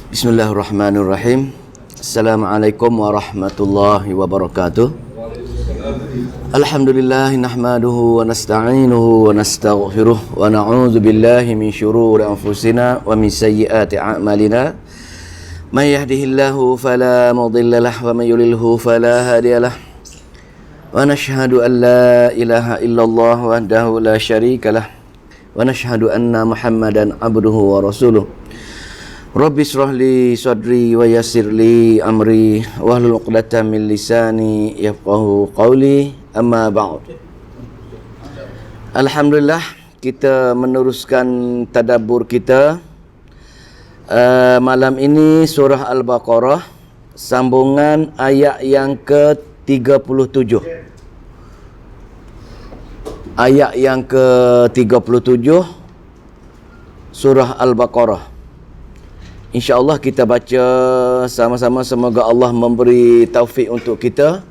Bismillahirrahmanirrahim. Assalamualaikum warahmatullahi wabarakatuh. Alhamdulillah nahmaduhu wa nasta'inuhu wa nastaghfiruh wa na'udzu billahi min syururi anfusina wa min sayyiati a'malina. May yahdihillahu fala mudhillalah wa may yudlilhu fala hadiyalah. Wa nashhadu an la ilaha illallah wahdahu la syarikalah wa nashhadu anna Muhammadan abduhu wa rasuluh. Rabbi shrah li sadri wa yassir li amri wahlul 'uqdatam min lisani yafqahu qawli, amma ba'd. Alhamdulillah, kita meneruskan tadabbur kita malam ini surah Al-Baqarah, sambungan ayat yang ke-37. Ayat yang ke-37 surah Al-Baqarah. InsyaAllah kita baca sama-sama. Semoga Allah memberi taufik untuk kita,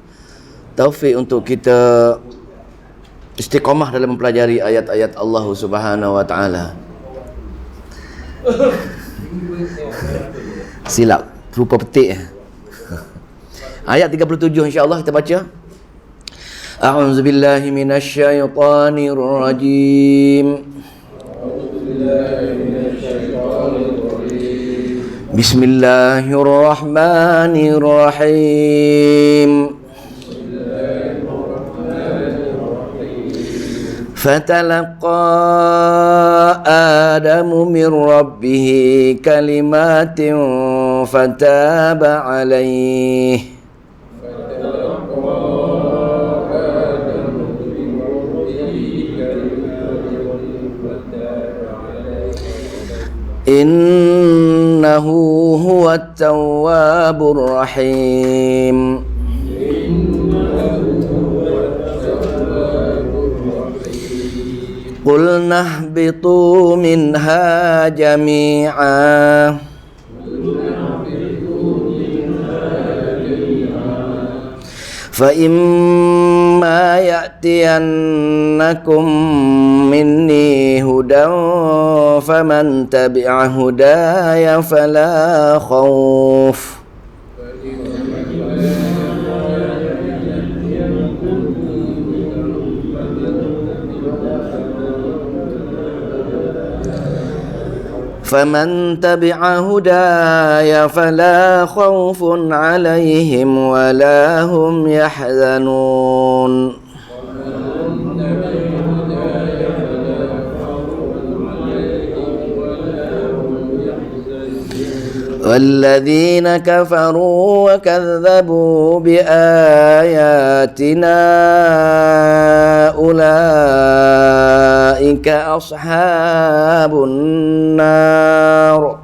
istiqamah dalam mempelajari ayat-ayat Allah Subhanahu wa ta'ala. Silap, rupa petik. Ayat 37 insyaAllah kita baca. A'udzubillahi minasyaitanir rajim. Bismillahirrahmanirrahim. Fatalaqa Adamu min rabbih kalimatin fataba alaihi. Innahu huwat tawwabur rahim. Qulna ihbitu minha jami'a fa imma ya'tiyannakum minni hudan faman tabi'a hudaya fala khawf فمن تبع هداي فلا خوف عليهم ولا هم يحزنون والذين كفروا وكذبوا بآياتنا أولئك أصحاب النار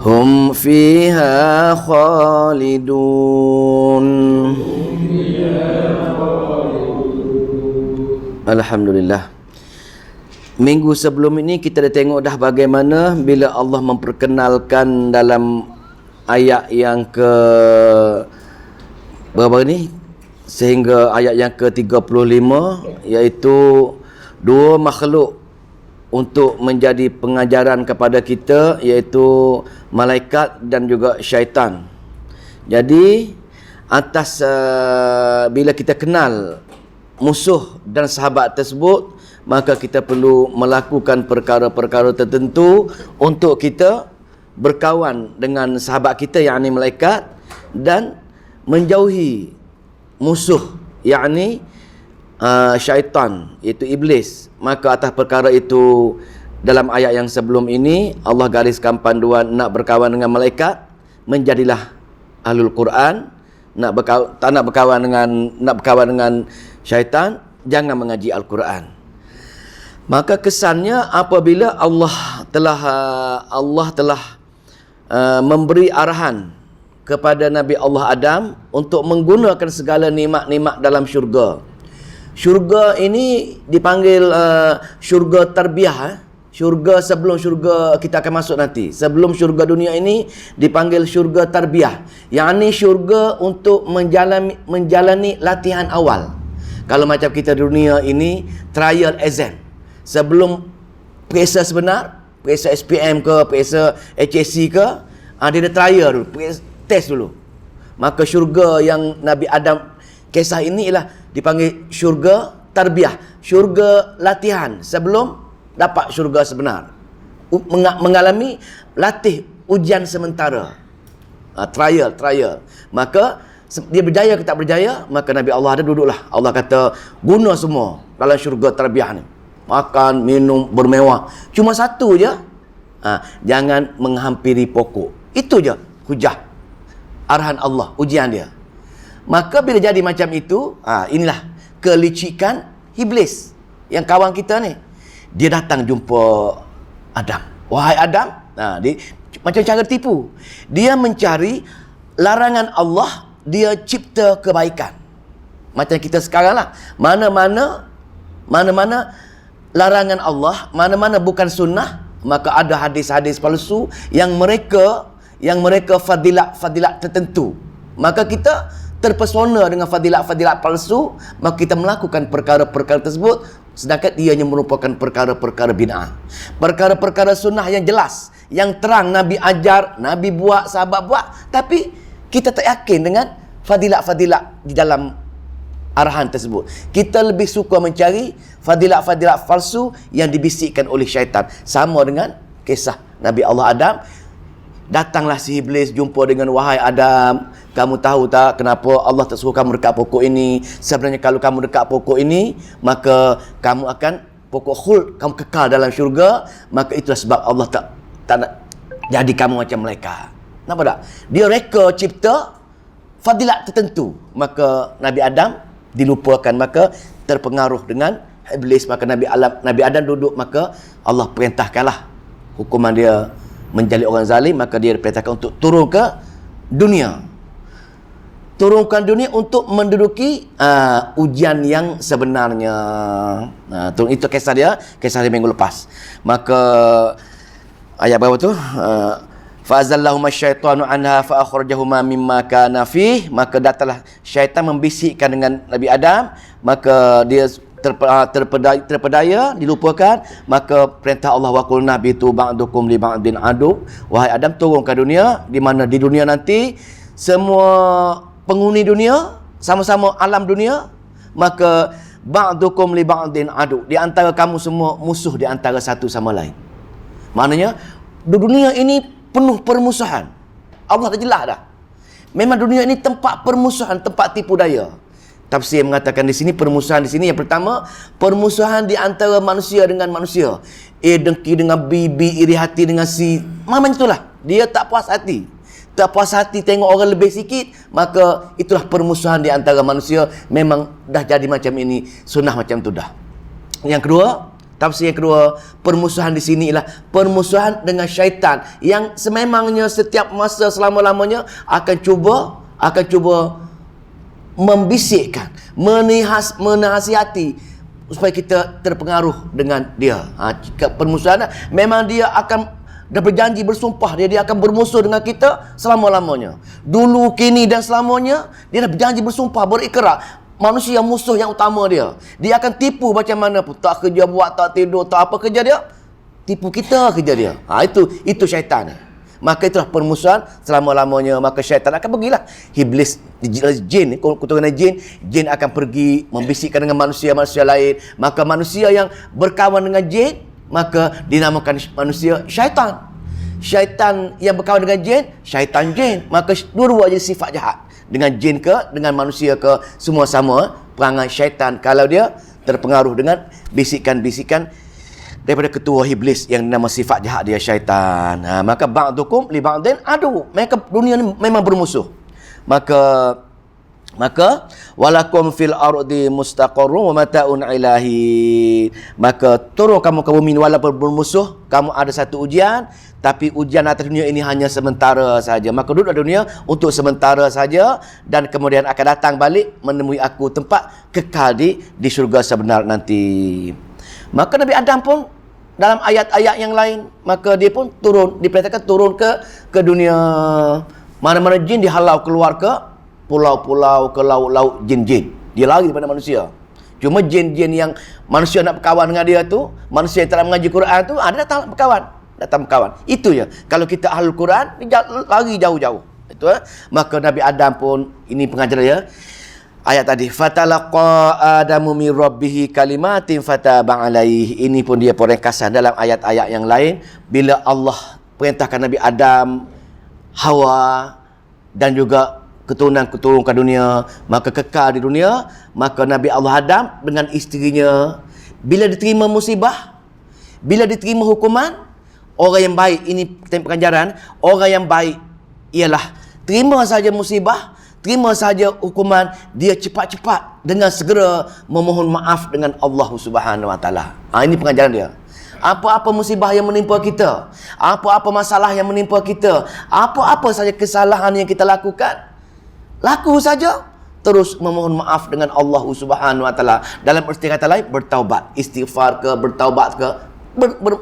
هم فيها خالدون. Alhamdulillah. Minggu sebelum ini kita dah tengok dah bagaimana bila Allah memperkenalkan dalam ayat yang ke berapa ni, sehingga ayat yang ke-35, iaitu dua makhluk untuk menjadi pengajaran kepada kita, iaitu malaikat dan juga syaitan. Jadi atas bila kita kenal musuh dan sahabat tersebut, maka kita perlu melakukan perkara-perkara tertentu untuk kita berkawan dengan sahabat kita, yakni malaikat, dan menjauhi musuh, yakni syaitan, iaitu iblis. Maka atas perkara itu, dalam ayat yang sebelum ini Allah gariskan panduan nak berkawan dengan malaikat, menjadilah ahlul Quran. Nak berkawan dengan syaitan, jangan mengaji Al-Quran. Maka kesannya apabila Allah telah memberi arahan kepada Nabi Allah Adam untuk menggunakan segala nikmat-nikmat dalam syurga. Syurga ini dipanggil syurga tarbiyah, syurga sebelum syurga kita akan masuk nanti. Sebelum syurga dunia ini dipanggil syurga tarbiyah. Yang ni syurga untuk menjalani latihan awal. Kalau macam kita di dunia ini, trial exam. Sebelum periksa sebenar, periksa SPM ke, periksa HSC ke, dia ada trial dulu, test dulu. Maka syurga yang Nabi Adam kisah ini ialah dipanggil syurga tarbiyah, syurga latihan sebelum dapat syurga sebenar. Mengalami latih ujian sementara. Trial. Maka dia berjaya ke tak berjaya, maka Nabi Allah ada duduklah. Allah kata guna semua dalam syurga tarbiyah ni. Makan, minum, bermewah. Cuma satu je, jangan menghampiri pokok. Itu je hujah arahan Allah, ujian dia. Maka bila jadi macam itu, inilah kelicikan iblis yang kawan kita ni. Dia datang jumpa Adam. Wahai Adam, macam cara tipu. Dia mencari larangan Allah, dia cipta kebaikan. Macam kita sekarang lah. Mana-mana larangan Allah, mana-mana bukan sunnah, maka ada hadis-hadis palsu yang mereka fadilat tertentu. Maka kita terpesona dengan fadilat palsu, maka kita melakukan perkara-perkara tersebut, sedangkan ianya merupakan perkara-perkara bid'ah. Perkara-perkara sunnah yang jelas, yang terang Nabi ajar, Nabi buat, sahabat buat, tapi kita tak yakin dengan fadilat-fadilat di dalam arahan tersebut. Kita lebih suka mencari fadilat-fadilat palsu yang dibisikkan oleh syaitan. Sama dengan kisah Nabi Allah Adam. Datanglah si iblis jumpa dengan, wahai Adam, kamu tahu tak kenapa Allah tak suruh kamu dekat pokok ini? Sebenarnya kalau kamu dekat pokok ini, maka kamu akan pokok khuld, kamu kekal dalam syurga. Maka itulah sebab Allah tak nak jadi kamu macam mereka. Nampak tak? Dia reka cipta fadilat tertentu. Maka Nabi Adam dilupakan, maka terpengaruh dengan iblis. Maka Nabi Adam duduk, maka Allah perintahkanlah hukuman dia menjadi orang zalim. Maka dia diperintahkan untuk turun ke dunia. Turunkan dunia untuk menduduki ujian yang sebenarnya. Itu kisah dia minggu lepas. Maka ayat berapa tu? Fa'azallahuma syaitanu anha fa'akhrajahuma mimma kana fih. Maka datanglah syaitan membisikkan dengan Nabi Adam, maka dia terpedaya, dilupakan. Maka perintah Allah, wa qulna bitu ba'dukum li ba'din adu. Wahai Adam, turun ke dunia, di mana di dunia nanti semua penghuni dunia, sama-sama alam dunia, maka ba'dukum li ba'din adu. Di antara kamu semua musuh di antara satu sama lain. Maknanya di dunia ini penuh permusuhan. Allah dah jelas dah. Memang dunia ini tempat permusuhan, tempat tipu daya. Tafsir mengatakan di sini permusuhan di sini yang pertama, permusuhan di antara manusia dengan manusia. Dengki dengan B, iri hati dengan C. Macam itulah. Dia tak puas hati. Tak puas hati tengok orang lebih sikit, maka itulah permusuhan di antara manusia. Memang dah jadi macam ini, sunnah macam tu dah. Yang kedua, tafsir yang kedua, permusuhan di sini ialah permusuhan dengan syaitan yang sememangnya setiap masa selama-lamanya akan cuba membisikkan, menasihati supaya kita terpengaruh dengan dia. Permusuhan memang dia akan dah berjanji, bersumpah dia akan bermusuh dengan kita selama-lamanya. Dulu, kini dan selamanya dia dah berjanji, bersumpah, berikrar. Manusia musuh yang utama dia. Dia akan tipu macam mana pun. Tak kerja buat, tak tidur, tak apa kerja dia. Tipu kita kerja dia. Itu syaitan. Maka itulah permusuhan selama-lamanya. Maka syaitan akan pergilah. Iblis, jin, keturunan jin akan pergi membisikkan dengan manusia-manusia lain. Maka manusia yang berkawan dengan jin, maka dinamakan manusia syaitan. Syaitan yang berkawan dengan jin, syaitan jin. Maka dua-dua je sifat jahat. Dengan jin ke, dengan manusia ke, semua sama perangai syaitan kalau dia terpengaruh dengan bisikan-bisikan daripada ketua iblis yang nama sifat jahat dia syaitan. Maka ba'dukum li ba'din adu. Mereka dunia ni memang bermusuh. Maka walakum fil ardi mustaqarrun wa mata'un ilahi. Maka turun kamu ke bumi walaupun bermusuh, kamu ada satu ujian, tapi ujian atas dunia ini hanya sementara saja. Maka duduk di dunia untuk sementara saja, dan kemudian akan datang balik menemui aku tempat kekal di syurga sebenar nanti. Maka Nabi Adam pun dalam ayat-ayat yang lain. Maka dia pun turun, diperintahkan turun ke dunia. Mana-mana jin dihalau keluar ke pulau-pulau, ke laut-laut jin-jin. Dia lari daripada manusia. Cuma jin-jin yang manusia nak berkawan dengan dia tu, manusia yang telah mengaji Quran tu, dia datang berkawan. Itu je. Kalau kita ahlul Quran, dia lari jauh-jauh. Itu maka Nabi Adam pun, ini pengajaran dia. Ayat tadi, fatalaqa adamu min rabbih kalimatin fataba alaihi. Ini pun dia perengkasan dalam ayat-ayat yang lain. Bila Allah perintahkan Nabi Adam, Hawa dan juga keturunan-keturunan ke dunia, maka kekal di dunia. Maka Nabi Allah Adam dengan isterinya, bila diterima musibah, bila diterima hukuman, orang yang baik, ini pengajaran, orang yang baik ialah terima saja musibah, terima saja hukuman, dia cepat-cepat dengan segera memohon maaf dengan Allah Subhanahu Wa Taala. Ini pengajaran dia. Apa-apa musibah yang menimpa kita, apa-apa masalah yang menimpa kita, apa-apa saja kesalahan yang kita lakukan, laku saja, terus memohon maaf dengan Allah Subhanahu Wa Taala. Dalam kata lain, bertaubat, istighfar ke, bertaubat ke,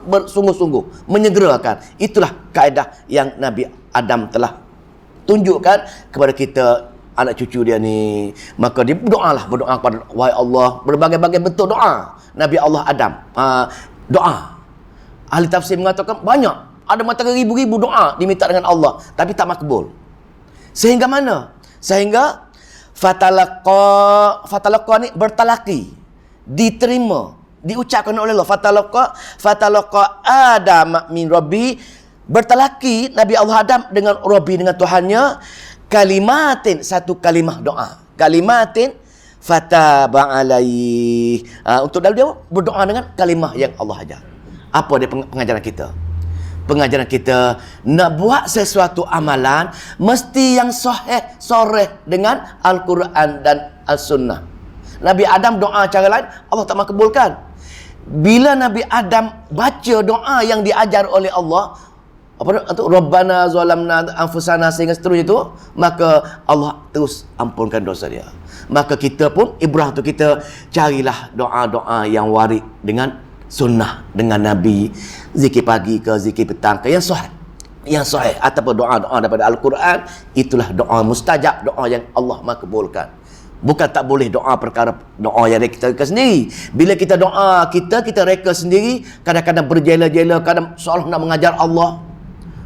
bersungguh-sungguh, menyegerakan. Itulah kaedah yang Nabi Adam telah tunjukkan kepada kita, anak cucu dia ni. Maka dia berdoa kepada, wahai Allah, berbagai-bagai bentuk doa Nabi Allah Adam. Doa, ahli tafsir mengatakan banyak, ada mengatakan ribu-ribu doa diminta dengan Allah, tapi tak makbul. Sehingga mana? Sehingga fatalaqa ni bertalaki, diterima, diucapkan oleh Allah. Fatalaqa Adam min Rabbi, bertalaki Nabi Allah Adam dengan Rabbi, dengan Tuhannya, kalimatin, satu kalimah doa, kalimatin fataba alaihi. Untuk dalam dia berdoa dengan kalimah yang Allah ajar. Apa dia pengajaran kita? Pengajaran kita, nak buat sesuatu amalan mesti yang soreh dengan Al-Quran dan Al-Sunnah. Nabi Adam doa cara lain, Allah tak makbulkan. Bila Nabi Adam baca doa yang diajar oleh Allah, Rabbana zalamna anfusana, sehingga seterusnya itu, maka Allah terus ampunkan dosa dia. Maka kita pun, ibrah tu kita carilah doa-doa yang warid dengan sunnah, dengan Nabi. Zikir pagi ke, zikir petang ke, yang sahih, ataupun doa-doa daripada Al-Quran. Itulah doa mustajab, doa yang Allah makbulkan. Bukan tak boleh doa perkara doa yang kita reka sendiri. Bila kita doa, kita reka sendiri, kadang-kadang berjela-jela, kadang seolah nak mengajar Allah.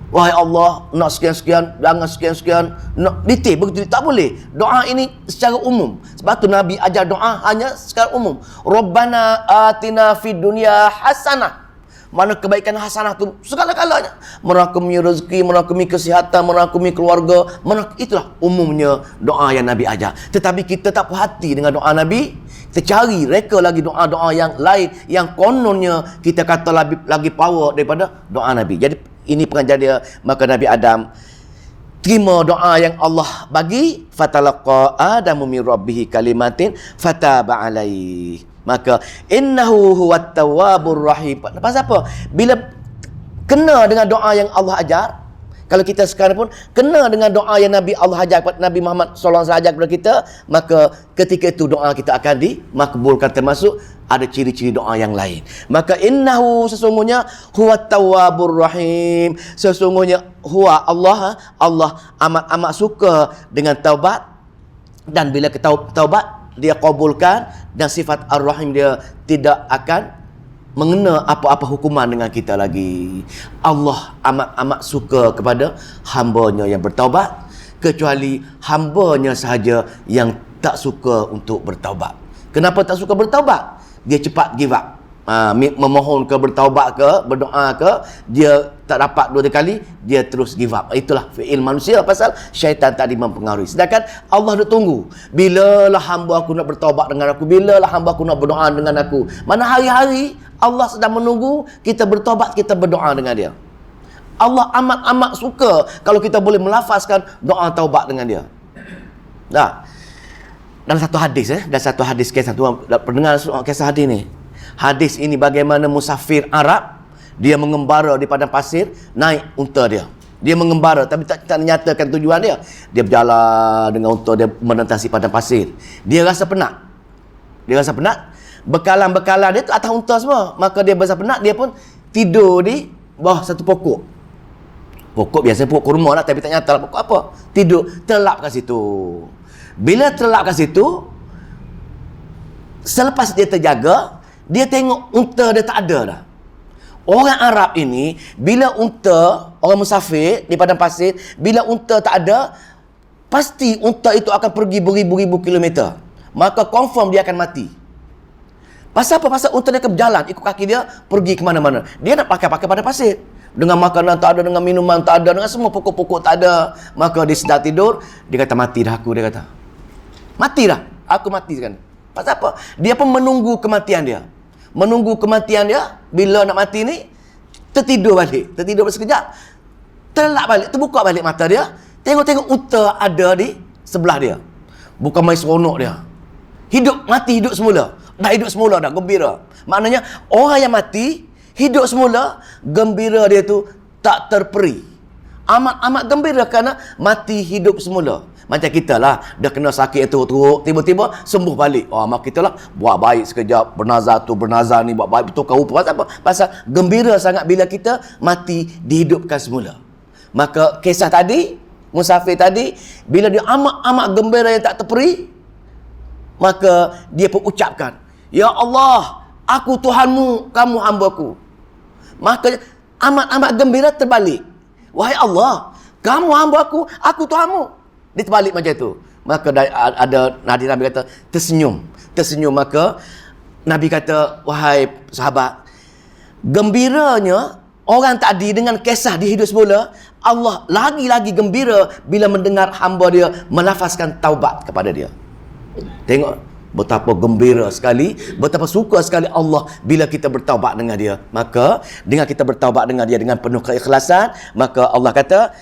Wahai Allah, nak sekian-sekian, jangan sekian-sekian, nak detail, begitu tak boleh. Doa ini secara umum. Sebab tu Nabi ajar doa hanya secara umum. Rabbana atina fid dunya hasanah. Mana kebaikan hasanah tu segala-galanya. Merangkumi rezeki, merangkumi kesihatan, merangkumi keluarga, itulah umumnya doa yang Nabi ajar. Tetapi kita tak puas hati dengan doa Nabi. Kita cari, reka lagi doa-doa yang lain, yang kononnya kita kata lagi power daripada doa Nabi. Jadi ini pengajaran dia. Maka Nabi Adam terima doa yang Allah bagi. Fatalaqa Adamu min Rabbih kalimatin fataba alaihi. Maka innahu huwat tawwabur rahim. Pasal apa? Bila kena dengan doa yang Allah ajar, kalau kita sekarang pun kena dengan doa yang Nabi Allah ajar kepada Nabi Muhammad SAW ajar kepada kita, maka ketika itu doa kita akan dimakbulkan, termasuk ada ciri-ciri doa yang lain. Maka innahu, sesungguhnya, huwat tawwabur rahim, sesungguhnya huwa Allah amat suka dengan taubat, dan bila kita taubat dia kabulkan, dan sifat ar-rahim dia tidak akan mengena apa-apa hukuman dengan kita lagi. Allah amat suka kepada hambanya yang bertaubat, kecuali hambanya sahaja yang tak suka untuk bertaubat. Kenapa tak suka bertaubat? Dia cepat give up. Memohon ke, bertaubat ke, berdoa ke, dia tak dapat 2 kali, dia terus give up. Itulah fi'il manusia, pasal syaitan tadi mempengaruhi. Sedangkan Allah dah tunggu, bilalah hamba aku nak bertaubat dengan aku, bilalah hamba aku nak berdoa dengan aku. Mana hari-hari Allah sedang menunggu kita bertaubat, kita berdoa dengan dia. Allah amat suka kalau kita boleh melafazkan doa taubat dengan dia. Dalam satu hadis, kisah tu, pendengar kisah hadis ni. Hadis ini bagaimana musafir Arab, dia mengembara di padang pasir, naik unta dia. Dia mengembara tapi tak menyatakan tujuan dia. Dia berjalan dengan unta dia menentasi padang pasir. Dia rasa penat. Bekalan-bekalan dia tu atas unta semua. Maka dia berasa penat, dia pun tidur di bawah satu pokok. Pokok biasa pokok kurma lah, tapi tak nyata lah pokok apa. Tidur, terlap kat situ. Bila terlap kat situ, selepas dia terjaga, dia tengok unta dia tak ada dah. Orang Arab ini, bila unta, orang musafir di padang pasir, bila unta tak ada, pasti unta itu akan pergi beribu-ribu kilometer. Maka confirm dia akan mati. Pasal apa? Pasal unta dia akan berjalan, ikut kaki dia, pergi ke mana-mana. Dia nak pakai padang pasir. Dengan makanan tak ada, dengan minuman tak ada, dengan semua pokok-pokok tak ada. Maka dia sedang tidur, dia kata, mati dah aku, dia kata. Mati dah, aku mati sekarang. Pasal apa? Dia pun menunggu kematian dia. Menunggu kematian dia, bila nak mati ni, tertidur sekejap, terlak balik, terbuka balik mata dia, tengok-tengok unta ada di sebelah dia. Bukan main seronok dia. Mati hidup semula. Dah hidup semula dah, gembira. Maknanya, orang yang mati, hidup semula, gembira dia tu tak terperi. Amat gembira kerana mati hidup semula. Macam kita lah, dah kena sakit teruk-teruk, tiba-tiba sembuh balik. Mak kita lah, buat baik sekejap, bernazar ni, buat baik, betulkan rupa. Pasal apa? Pasal gembira sangat bila kita mati, dihidupkan semula. Maka kisah tadi, musafir tadi, bila dia amat gembira yang tak terperi, maka dia pun ucapkan, Ya Allah, aku Tuhanmu, kamu hambaku. Maka amat gembira terbalik. Wahai Allah, kamu hamba aku Tuhanmu. Dia terbalik macam tu. Maka ada Nabi kata tersenyum. Maka Nabi kata, wahai sahabat, gembiranya orang tadi dengan kisah di hidup semula, Allah lagi-lagi gembira bila mendengar hamba dia melafazkan taubat kepada dia. Tengok betapa gembira sekali, betapa suka sekali Allah bila kita bertaubat dengan dia. Maka dengan kita bertaubat dengan dia dengan penuh keikhlasan, maka Allah kata,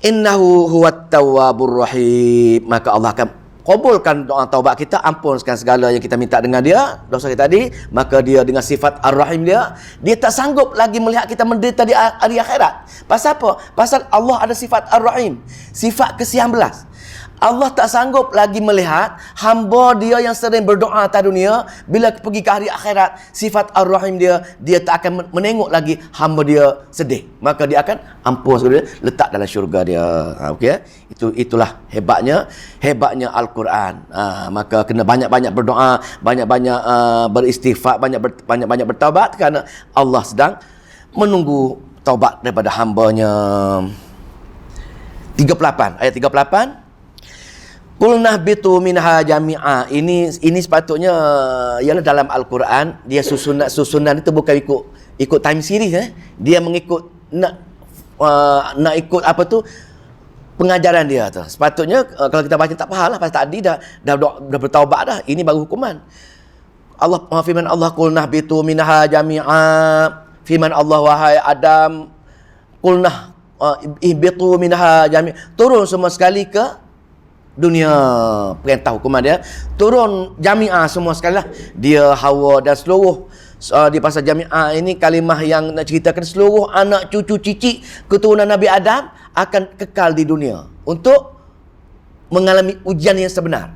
innahu huwat tawwabur rahim. Maka Allah akan kabulkan doa taubat kita, ampunkan segala yang kita minta dengan dia, dosa kita tadi. Maka dia dengan sifat Ar-Rahim dia tak sanggup lagi melihat kita menderita di hari akhirat. Pasal apa? Pasal Allah ada sifat Ar-Rahim, sifat kesian belas. Allah tak sanggup lagi melihat hamba dia yang sering berdoa atas dunia, bila pergi ke hari akhirat, sifat Ar-Rahim dia tak akan menengok lagi hamba dia sedih. Maka dia akan ampun segala dia, letak dalam syurga dia. Okey, itulah hebatnya Al-Quran. Maka kena banyak-banyak berdoa, banyak-banyak beristighfar, banyak-banyak bertaubat, kerana Allah sedang menunggu taubat daripada hambanya. 38, ayat 38. Qulna bitu minha jami'a. Ini sepatutnya ialah dalam Al-Quran, dia susunan itu bukan ikut time series. Dia mengikut nak ikut apa tu, pengajaran dia tu. Sepatutnya kalau kita baca tak faham lah, pasal tadi dah bertaubat dah. Ini baru hukuman. Allah firman Allah, qulna bitu minha jami'a. Firman Allah, wahai Adam, qulna ihbitu minha jami'a. Turun semua sekali ke dunia. Perintah hukuman dia turun jami'ah semua sekali lah. Dia, Hawa dan seluruh di pasal jami'ah ini kalimah yang nak ceritakan seluruh anak cucu cicit keturunan Nabi Adam akan kekal di dunia untuk mengalami ujian yang sebenar.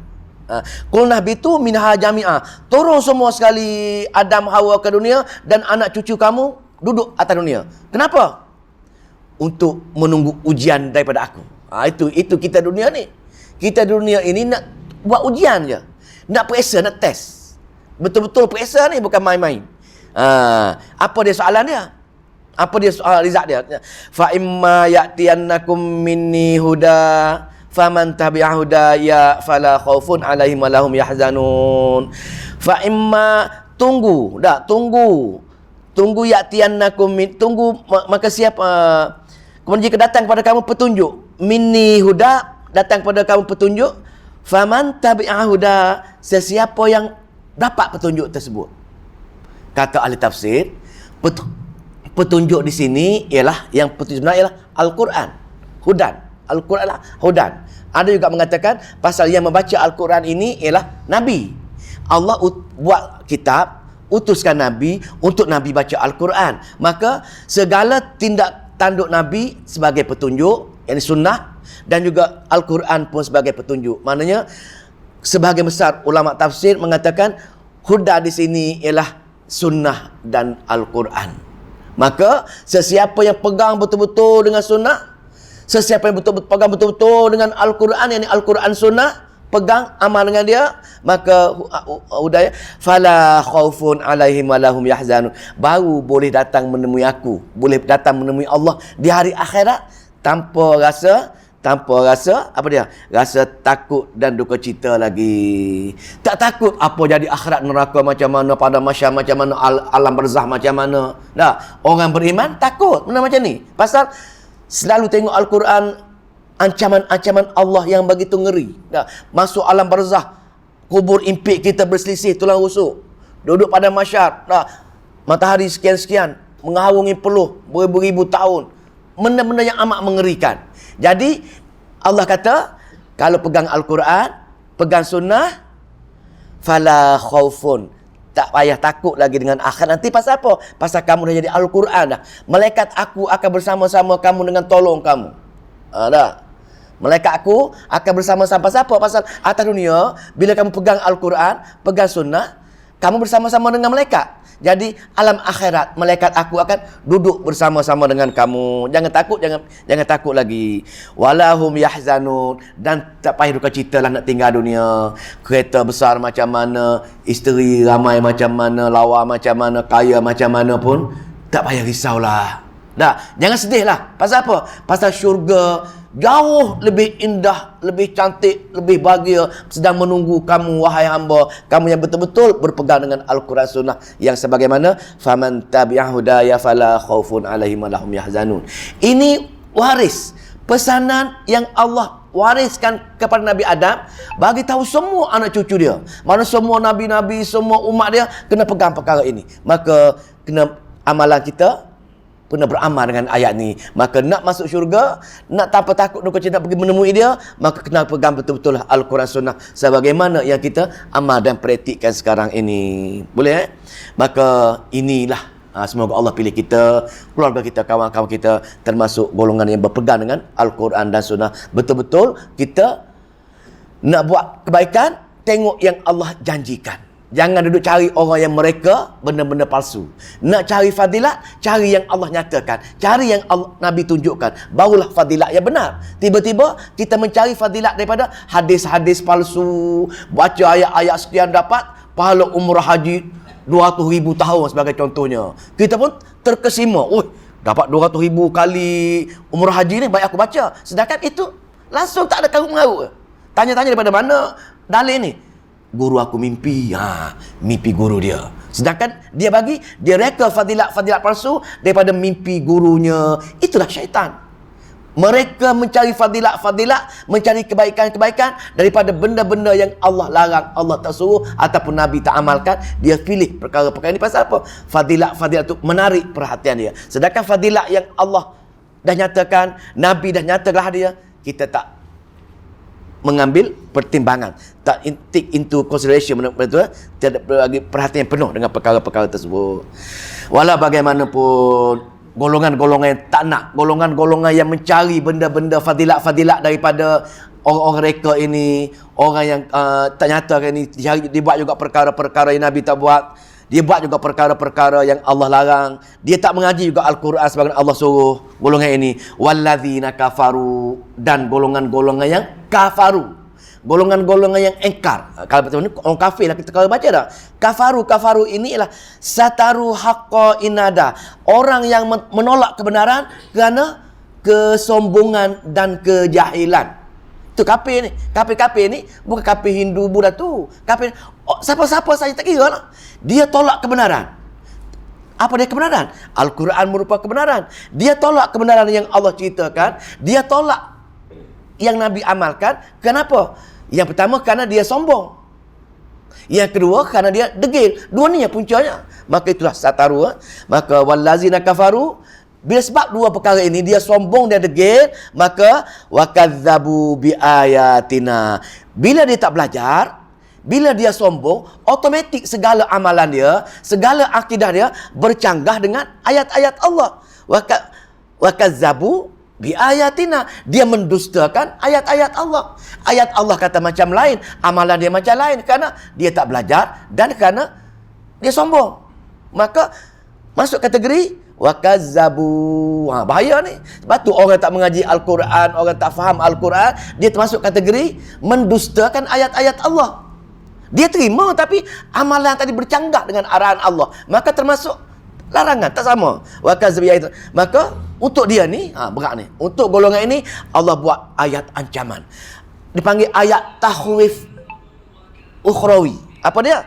Qulna bitu minha jami'ah. Turun semua sekali Adam, Hawa ke dunia, dan anak cucu kamu duduk atas dunia. Kenapa? Untuk menunggu ujian daripada aku. Itu kita dunia ni. Kita dunia ini nak buat ujian je. Nak periksa, nak test. Betul-betul periksa ni, bukan main-main. Apa dia soalan dia? Apa dia soal rizak dia? Fa imma ya'tiyannakum minni huda faman tabi'a hudaya fala khaufun 'alaihim wa lahum yahzanun. Fa imma, tunggu ya'tiyannakum tunggu, maka siapa kemudian jika datang kepada kamu petunjuk, minni huda, datang kepada kamu petunjuk, faman tabi'a huda, sesiapa yang dapat petunjuk tersebut. Kata ahli tafsir, petunjuk di sini ialah yang petunjuk sebenar ialah Al-Quran, hudan. Al-Quran lah hudan. Ada juga mengatakan pasal yang membaca Al-Quran ini ialah Nabi. Allah buat kitab, utuskan Nabi untuk Nabi baca Al-Quran. Maka segala tindak tanduk Nabi sebagai petunjuk, yang sunnah, dan juga Al-Quran pun sebagai petunjuk. Maknanya sebahagian besar ulama tafsir mengatakan huda di sini ialah sunnah dan Al-Quran. Maka sesiapa yang pegang betul-betul dengan sunnah, sesiapa yang betul-betul pegang betul-betul dengan Al-Quran, yakni Al-Quran sunnah, pegang amal dengan dia, maka hudaya fala khaufun alaihim walahum yahzanun, baru boleh datang menemui aku, boleh datang menemui Allah di hari akhirat tanpa rasa apa dia? Rasa takut dan duka cita lagi. Tak takut apa jadi akhirat neraka macam mana, pada masyarakat macam mana, alam barzah macam mana. Dah, orang beriman takut benda macam ni. Pasal selalu tengok Al-Quran, ancaman-ancaman Allah yang begitu ngeri. Dah, masuk alam barzah, kubur impit kita berselisih tulang rusuk. Duduk pada masyarakat, dah, matahari sekian-sekian, mengharungi peluh beribu-ribu tahun. Benda-benda yang amat mengerikan. Jadi Allah kata, kalau pegang Al-Quran, pegang sunnah, fala khaufun, tak payah takut lagi dengan akhirat nanti. Pasal apa? Pasal kamu dah jadi Al-Quran dah. Malaikat aku akan bersama-sama kamu dengan tolong kamu. Dah. Malaikat aku akan bersama-sama. Pasal apa? Pasal atas dunia, bila kamu pegang Al-Quran, pegang sunnah, kamu bersama-sama dengan malaikat. Jadi alam akhirat, malaikat aku akan duduk bersama-sama dengan kamu. Jangan takut lagi. Walahum yahzanun, dan tak payah duka cita lah nak tinggal dunia. Kereta besar macam mana, isteri ramai macam mana, lawa macam mana, kaya macam mana pun, tak payah risaulah. Dah, jangan sedih lah. Pasal apa? Pasal syurga jauh lebih indah, lebih cantik, lebih bahagia sedang menunggu kamu, wahai hamba, kamu yang betul-betul berpegang dengan Al-Quran sunnah yang sebagaimana faman tabi'a hudaya fala khaufun alaihim walahum yahzanun. Ini waris, pesanan yang Allah wariskan kepada Nabi Adam, bagi tahu semua anak cucu dia. Mana semua nabi-nabi, semua umat dia kena pegang perkara ini. Maka kena amalan kita kena beramal dengan ayat ni. Maka nak masuk syurga, nak tanpa takut duka cita pergi menemui dia, maka kena pegang betul-betul Al-Quran sunnah sebagaimana yang kita amal dan praktikkan sekarang ini. Boleh Maka inilah, semoga Allah pilih kita, keluarga kita, kawan-kawan kita termasuk golongan yang berpegang dengan Al-Quran dan sunnah. Betul-betul kita nak buat kebaikan, tengok yang Allah janjikan. Jangan duduk cari orang yang mereka benda-benda palsu. Nak cari fadilat, cari yang Allah nyatakan, cari yang Allah, Nabi tunjukkan, barulah fadilat yang benar. Tiba-tiba kita mencari fadilat daripada hadis-hadis palsu, baca ayat-ayat sekian dapat pahala umrah haji 200,000 tahun sebagai contohnya. Kita pun terkesima, dapat 200,000 kali umrah haji ni, baik aku baca. Sedangkan itu langsung tak ada karut-mengarut. Tanya-tanya daripada mana dalil ni? Guru aku mimpi. Mimpi guru dia. Sedangkan dia reka fadilat-fadilat palsu daripada mimpi gurunya. Itulah syaitan. Mereka mencari fadilat-fadilat, mencari kebaikan-kebaikan daripada benda-benda yang Allah larang, Allah tak suruh ataupun Nabi tak amalkan. Dia pilih perkara-perkara ini. Pasal apa? Fadilat-fadilat itu menarik perhatian dia. Sedangkan fadilat yang Allah dah nyatakan, Nabi dah nyatakan dia, kita tak mengambil pertimbangan, tak take into consideration, tidak bagi perhatian penuh dengan perkara-perkara tersebut. Walau bagaimanapun, golongan-golongan yang tak nak, golongan-golongan yang mencari benda-benda fadilat-fadilat daripada orang-orang reka ini, orang yang tak nyatakan ini, dia buat juga perkara-perkara yang Nabi tak buat. Dia buat juga perkara-perkara yang Allah larang. Dia tak mengaji juga Al-Quran sebagaimana Allah suruh. Golongan ini, walladzina kafaru, dan golongan-golongan yang kafaru, golongan-golongan yang engkar. Kalau betul ni orang kafir lah, kita kalau baca dah. Kafaru ini ialah sataru haqqa inada, orang yang menolak kebenaran kerana kesombongan dan kejahilan. Itu kafir ni. Kafir ni bukan kafir Hindu, Buddha tu. Kafir siapa-siapa saja tak kira lah. Dia tolak kebenaran. Apa dia kebenaran? Al-Quran merupakan kebenaran. Dia tolak kebenaran yang Allah ceritakan. Dia tolak yang Nabi amalkan. Kenapa? Yang pertama, kerana dia sombong. Yang kedua, kerana dia degil. Dua ni yang puncanya. Maka itulah sataru. Maka wallazina kafaru, bila sebab dua perkara ini, dia sombong, dia degil, maka wakadzabu biayatina. Bila dia tak belajar, bila dia sombong, automatik segala amalan dia, segala akidah dia bercanggah dengan ayat-ayat Allah. Wakadzabu biayatina, dia mendustakan ayat-ayat Allah. Ayat Allah kata macam lain, amalan dia macam lain, kerana dia tak belajar dan kerana dia sombong. Maka masuk kategori wa kazzabu. Bahaya ni. Sebab tu orang tak mengaji Al-Quran, orang tak faham Al-Quran, dia termasuk kategori mendustakan ayat-ayat Allah. Dia terima tapi amalan tadi bercanggah dengan arahan Allah, maka termasuk larangan, tak sama. Wa kazzabu ayat. Maka untuk dia ni, berat ni. Untuk golongan ini Allah buat ayat ancaman. Dipanggil ayat takhwif ukhrawi. Apa dia?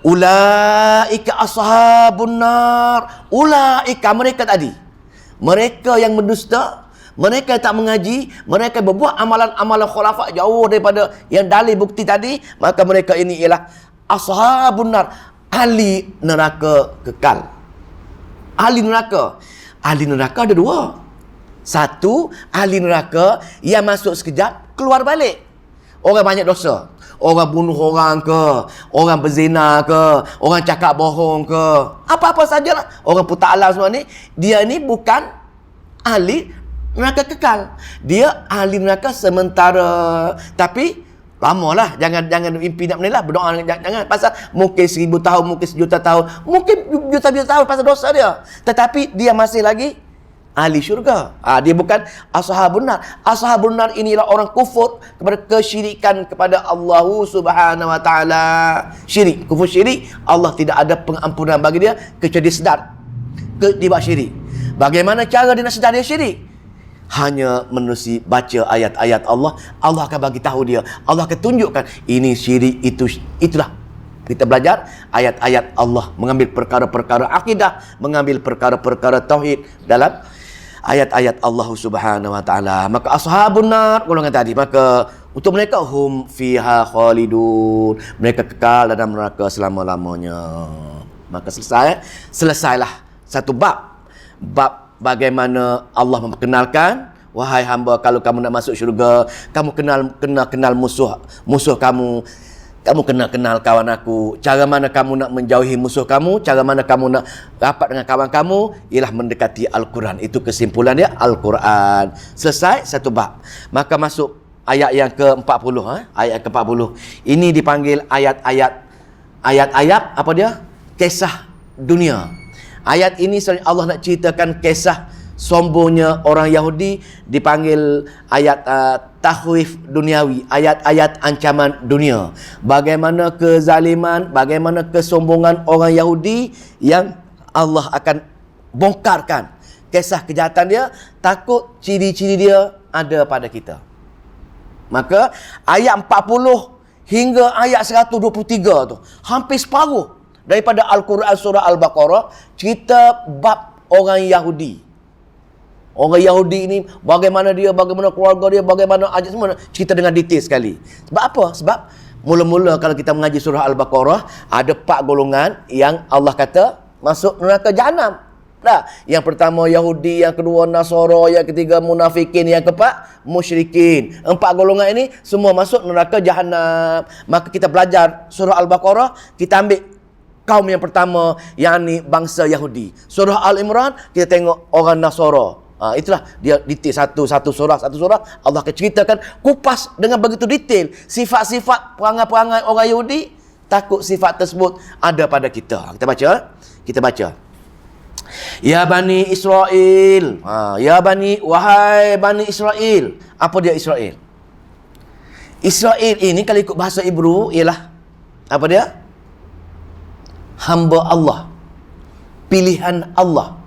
Ulaika ashabun nar. Ulaika, mereka tadi, mereka yang mendusta, mereka yang tak mengaji, mereka berbuat amalan-amalan khurafat jauh daripada yang dalil bukti tadi, maka mereka ini ialah ashabun nar, ahli neraka kekal. Ahli neraka. Ahli neraka ada dua. Satu, ahli neraka yang masuk sekejap keluar balik. Orang banyak dosa, orang bunuh orang ke, orang berzina ke, orang cakap bohong ke, apa-apa sajalah, orang putar alam semua ni, dia ni bukan ahli neraka kekal. Dia ahli neraka sementara. Tapi lamalah, jangan mimpi nak menilai, berdoa jangan pasal mungkin 1000 tahun, mungkin sejuta tahun, mungkin juta-juta tahun pasal dosa dia. Tetapi dia masih lagi ahli syurga. Dia bukan ashabun nar. Ashabun nar inilah orang kufur kepada kesyirikan kepada Allah Subhanahu wa taala. Syirik, kufur syirik, Allah tidak ada pengampunan bagi dia kecuali dia sedar dia buat syirik. Bagaimana cara dia nak sedar dia syirik? Hanya menerusi baca ayat-ayat Allah, Allah akan bagi tahu dia. Allah akan tunjukkan ini syirik, itulah. Kita belajar ayat-ayat Allah, mengambil perkara-perkara akidah, mengambil perkara-perkara tauhid dalam ayat-ayat Allah Subhanahu wa taala. Maka ashabun nar, golongan tadi, maka untuk mereka hum fiha khalidun, mereka kekal dalam neraka selama-lamanya. Maka selesailah satu bab bagaimana Allah memperkenalkan, wahai hamba, kalau kamu nak masuk syurga, kamu kenal musuh kamu. Kamu kenal kawan aku. Cara mana kamu nak menjauhi musuh kamu, cara mana kamu nak rapat dengan kawan kamu, ialah mendekati Al-Quran. Itu kesimpulan dia, Al-Quran. Selesai satu bab. Maka masuk ayat yang ke-40. Ayat ke-40. Ini dipanggil ayat-ayat apa dia? Kisah dunia. Ayat ini Allah nak ceritakan kisah sombongnya orang Yahudi, dipanggil ayat takhwif duniawi, ayat-ayat ancaman dunia. Bagaimana kezaliman, bagaimana kesombongan orang Yahudi yang Allah akan bongkarkan kisah kejahatan dia, takut ciri-ciri dia ada pada kita. Maka ayat 40 hingga ayat 123 tu, hampir separuh daripada Al-Quran surah Al-Baqarah cerita bab orang Yahudi. Orang Yahudi ini, bagaimana dia, bagaimana keluarga dia, bagaimana ajak semua, cerita dengan detail sekali. Sebab apa? Sebab mula-mula kalau kita mengaji surah Al-Baqarah, ada 4 golongan yang Allah kata masuk neraka Jahannam. Yang pertama Yahudi, yang kedua Nasara, yang ketiga munafikin, yang keempat musyrikin. 4 golongan ini semua masuk neraka Jahannam. Maka kita belajar surah Al-Baqarah, kita ambil kaum yang pertama, yakni bangsa Yahudi. Surah Al-Imran, kita tengok orang Nasara. Itulah dia detail satu surah Allah akan ceritakan kupas dengan begitu detail sifat-sifat perangai-perangai orang Yahudi, takut sifat tersebut ada pada kita. Kita baca. Ya Bani Israel. Wahai Bani Israel. Apa dia Israel? Israel ini kalau ikut bahasa Hebrew ialah apa dia? Hamba Allah, pilihan Allah,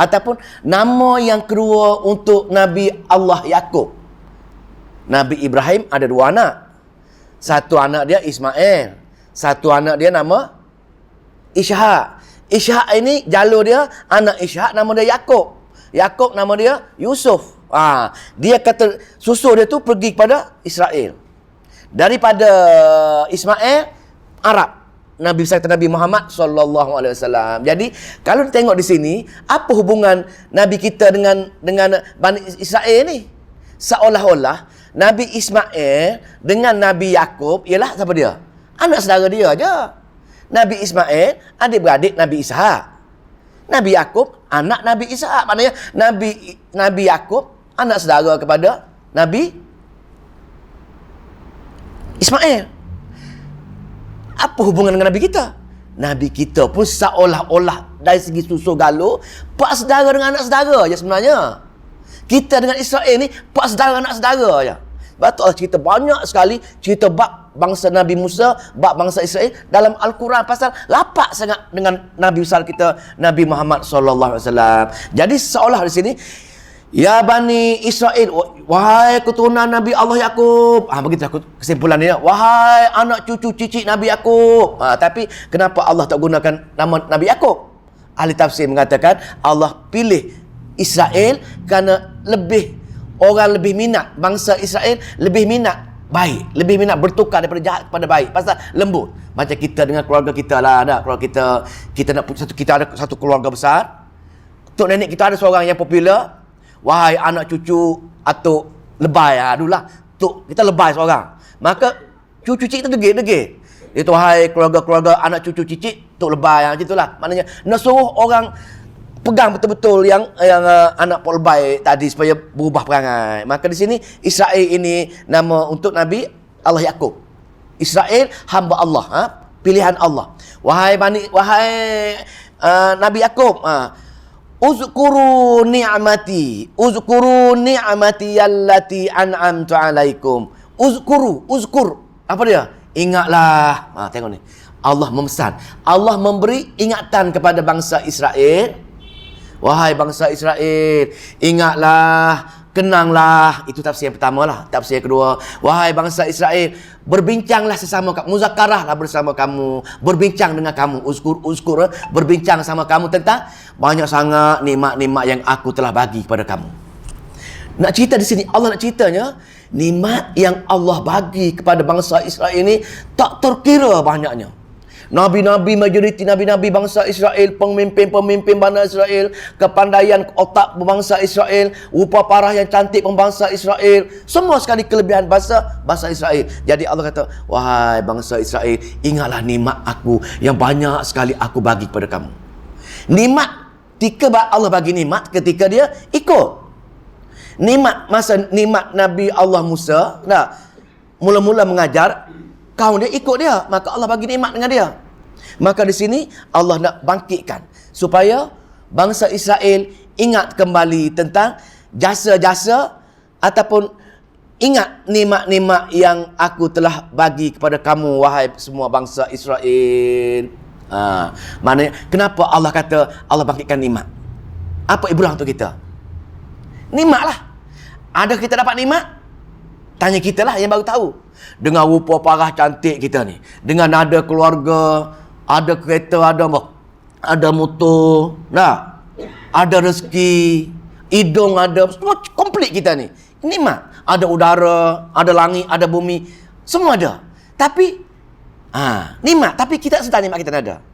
ataupun nama yang kedua untuk Nabi Allah Yaqub. Nabi Ibrahim ada 2 anak. Satu anak dia Ismail, satu anak dia nama Ishak. Ishak ini jalur dia, anak Ishak nama dia Yaqub. Yaqub nama dia Yusuf. Dia kata susu dia tu pergi kepada Israel. Daripada Ismail, Arab. Nabi besar Nabi Muhammad sallallahu alaihi wasallam. Jadi kalau tengok di sini, apa hubungan Nabi kita dengan Bani Israel ni? Seolah-olah Nabi Ismail dengan Nabi Yaqub ialah siapa dia? Anak saudara dia aja. Nabi Ismail adik-beradik Nabi Ishak. Nabi Yaqub anak Nabi Ishak. Maknanya Nabi Yaqub anak saudara kepada Nabi Ismail. Apa hubungan dengan Nabi kita? Nabi kita pun seolah-olah dari segi susu galuh, pak saudara dengan anak saudara je sebenarnya. Kita dengan Israel ni pak saudara anak saudara je. Sebab tu Allah cerita banyak sekali cerita bab bangsa Nabi Musa, bab bangsa Israel dalam Al-Quran, pasal lapak sangat dengan Nabi besar kita Nabi Muhammad sallallahu alaihi wasallam. Jadi seolah di sini, ya Bani Israel, wahai keturunan Nabi Allah Yaqub. Begitu kesimpulan dia. Wahai anak cucu cicit Nabi Yaqub. Tapi kenapa Allah tak gunakan nama Nabi Yaqub? Ahli tafsir mengatakan Allah pilih Israel kerana orang lebih minat, bangsa Israel lebih minat baik, lebih minat bertukar daripada jahat kepada baik, pasal lembut. Macam kita dengan keluarga kita lah, ada kalau kita nak kita ada satu keluarga besar, tok nenek kita ada seorang yang popular. Wahai anak cucu atuk lebay, dululah tok kita lebay seorang, maka cucu cicit kita degil. Itu wahai keluarga anak cucu cicit tok lebay, macam itulah. Maknanya nak suruh orang pegang betul-betul yang anak pok lebay tadi supaya berubah perangai. Maka di sini Israel ini nama untuk Nabi Allah Yaqub. Israel hamba Allah, pilihan Allah. Wahai Nabi Yaqub, uzkuru ni'mati allati an'amtu alaikum. Uzkur. Apa dia? Ingatlah. Tengok ni. Allah memesan. Allah memberi ingatan kepada bangsa Israel. Wahai bangsa Israel, ingatlah, kenanglah. Itu tafsir yang pertama lah. Tafsir yang kedua, wahai bangsa Israel, berbincanglah sesama kamu, muzakarahlah bersama kamu, berbincang dengan kamu, uzkur, berbincang sama kamu tentang banyak sangat nikmat-nikmat yang aku telah bagi kepada kamu. Nak cerita di sini, Allah nak ceritanya, nikmat yang Allah bagi kepada bangsa Israel ini tak terkira banyaknya. Nabi-nabi, majoriti nabi-nabi bangsa Israel, pemimpin-pemimpin bangsa Israel, kepandaian otak bangsa Israel, rupa parah yang cantik bangsa Israel, semua sekali kelebihan bangsa Israel. Jadi Allah kata, wahai bangsa Israel, ingatlah nikmat aku yang banyak sekali aku bagi kepada kamu. Nikmat, Allah bagi nikmat ketika dia ikut. Nikmat Nabi Allah Musa, mula-mula mengajar, kaum dia ikut dia, maka Allah bagi nikmat dengan dia. Maka di sini Allah nak bangkitkan supaya bangsa Israel ingat kembali tentang jasa-jasa ataupun ingat nikmat-nikmat yang aku telah bagi kepada kamu, wahai semua bangsa Israel. Maknanya kenapa Allah kata Allah bangkitkan nikmat? Apa ibrah untuk kita? Nikmat lah. Ada kita dapat nikmat? Tanya kita lah yang baru tahu. Dengan rupa parah cantik kita ni, dengan ada keluarga, ada kereta, ada motor, ada rezeki, hidung ada, semua komplit kita ni. Nikmat. Ada udara, ada langit, ada bumi, semua ada. Tapi nikmat, tapi kita tak sedar nikmat kita ada.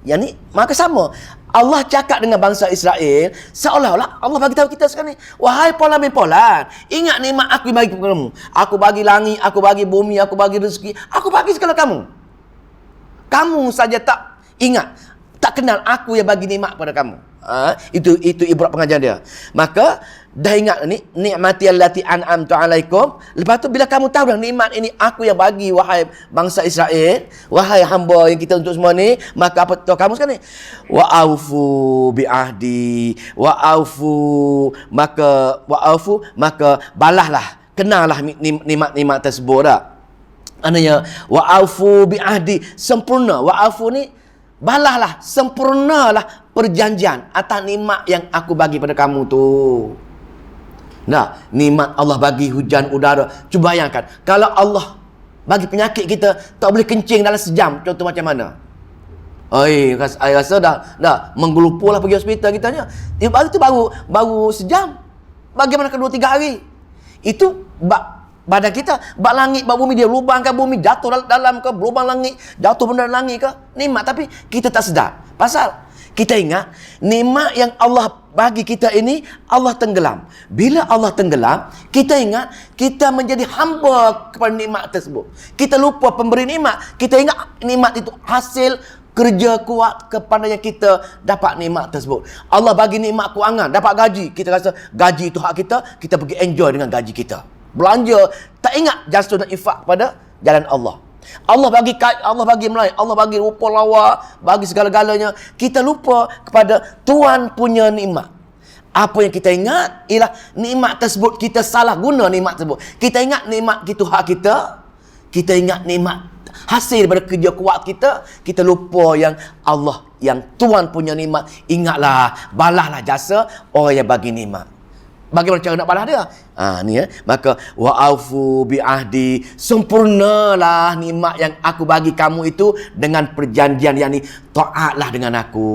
Yang ni maka sama. Allah cakap dengan bangsa Israel seolah-olah Allah bagi tahu kita sekarang ni, wahai polan bin polan, ingat nikmat aku bagi kepada kamu. Aku bagi langit, aku bagi bumi, aku bagi rezeki, aku bagi segala kamu. Kamu saja tak ingat, tak kenal aku yang bagi nikmat kepada kamu. Itu ibrat pengajaran dia. Maka dah ingat ni, nikmati allati an'amtu alaikum. Lepas tu bila kamu tahu dah nikmat ini aku yang bagi, wahai bangsa Israel, wahai hamba yang kita untuk semua ni, maka apa tahu kamu sekarang ni? Wa aufu bi ahdi, maka balahlah, kenanglah nikmat-nikmat tersebut dah. Maknanya wa aufu bi ahdi, sempurna. Wa aufu ni balahlah, sempurnalah perjanjian atas nikmat yang aku bagi pada kamu tu. Nikmat Allah bagi hujan udara. Cuba bayangkan, kalau Allah bagi penyakit kita tak boleh kencing dalam sejam, contoh macam mana? I rasa dah menggelupur lah pergi hospital kita ni. Baru tu baru sejam. Bagaimana ke 2-3 hari? Itu badan kita, bak langit, bak bumi, dia lubangkan bumi, jatuh dalam ke, lubang langit, jatuh benda dalam langit ke, nikmat. Tapi kita tak sedar. Pasal kita ingat nikmat yang Allah bagi kita ini Allah tenggelam. Bila Allah tenggelam, kita ingat kita menjadi hamba kepada nikmat tersebut. Kita lupa pemberi nikmat. Kita ingat nikmat itu hasil kerja kuat, kepandaian kita dapat nikmat tersebut. Allah bagi nikmat kewangan, dapat gaji, kita rasa gaji itu hak kita, kita pergi enjoy dengan gaji kita. Belanja, tak ingat jasa dan infak kepada jalan Allah. Allah bagi melayu, Allah bagi rupa lawa, bagi segala-galanya. Kita lupa kepada Tuhan punya nikmat. Apa yang kita ingat ialah nikmat tersebut kita salah guna nikmat tersebut. Kita ingat nikmat itu hak kita. Kita ingat nikmat hasil daripada kerja kuat kita. Kita lupa yang Allah, yang Tuhan punya nikmat. Ingatlah, balaslah jasa orang yang bagi nikmat. Bagaimana cara nak balas dia? Ni ya. Maka wa'afu bi'ahdi, sempurnalah nikmat yang aku bagi kamu itu dengan perjanjian, yang ni taatlah dengan aku,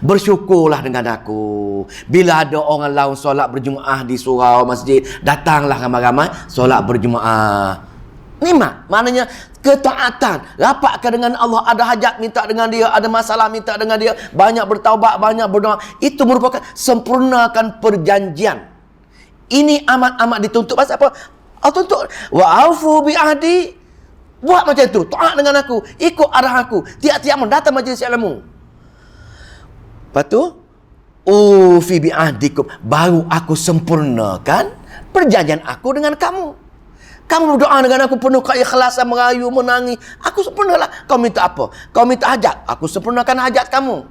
bersyukurlah dengan aku. Bila ada orang lain solat berjemaah di surau masjid, datanglah ramai-ramai solat berjemaah. Nikmat maknanya ketaatan, rapatkan dengan Allah, ada hajat minta dengan dia, ada masalah minta dengan dia, banyak bertaubat, banyak berdoa. Itu merupakan sempurnakan perjanjian. Ini amat-amat dituntut. Pasal apa? Allah tuntut wa'afu bi'ahdi. Buat macam itu, taat dengan aku, ikut arah aku, tiap-tiap datang majlis ilmu. Lepas tu ufi bi'ahdikum, baru aku sempurnakan perjanjian aku dengan kamu. Kamu berdoa dengan aku penuh keikhlasan, merayu, menangis, aku sempurnalah. Kau minta apa? Kau minta hajat, aku sempurnakan hajat kamu.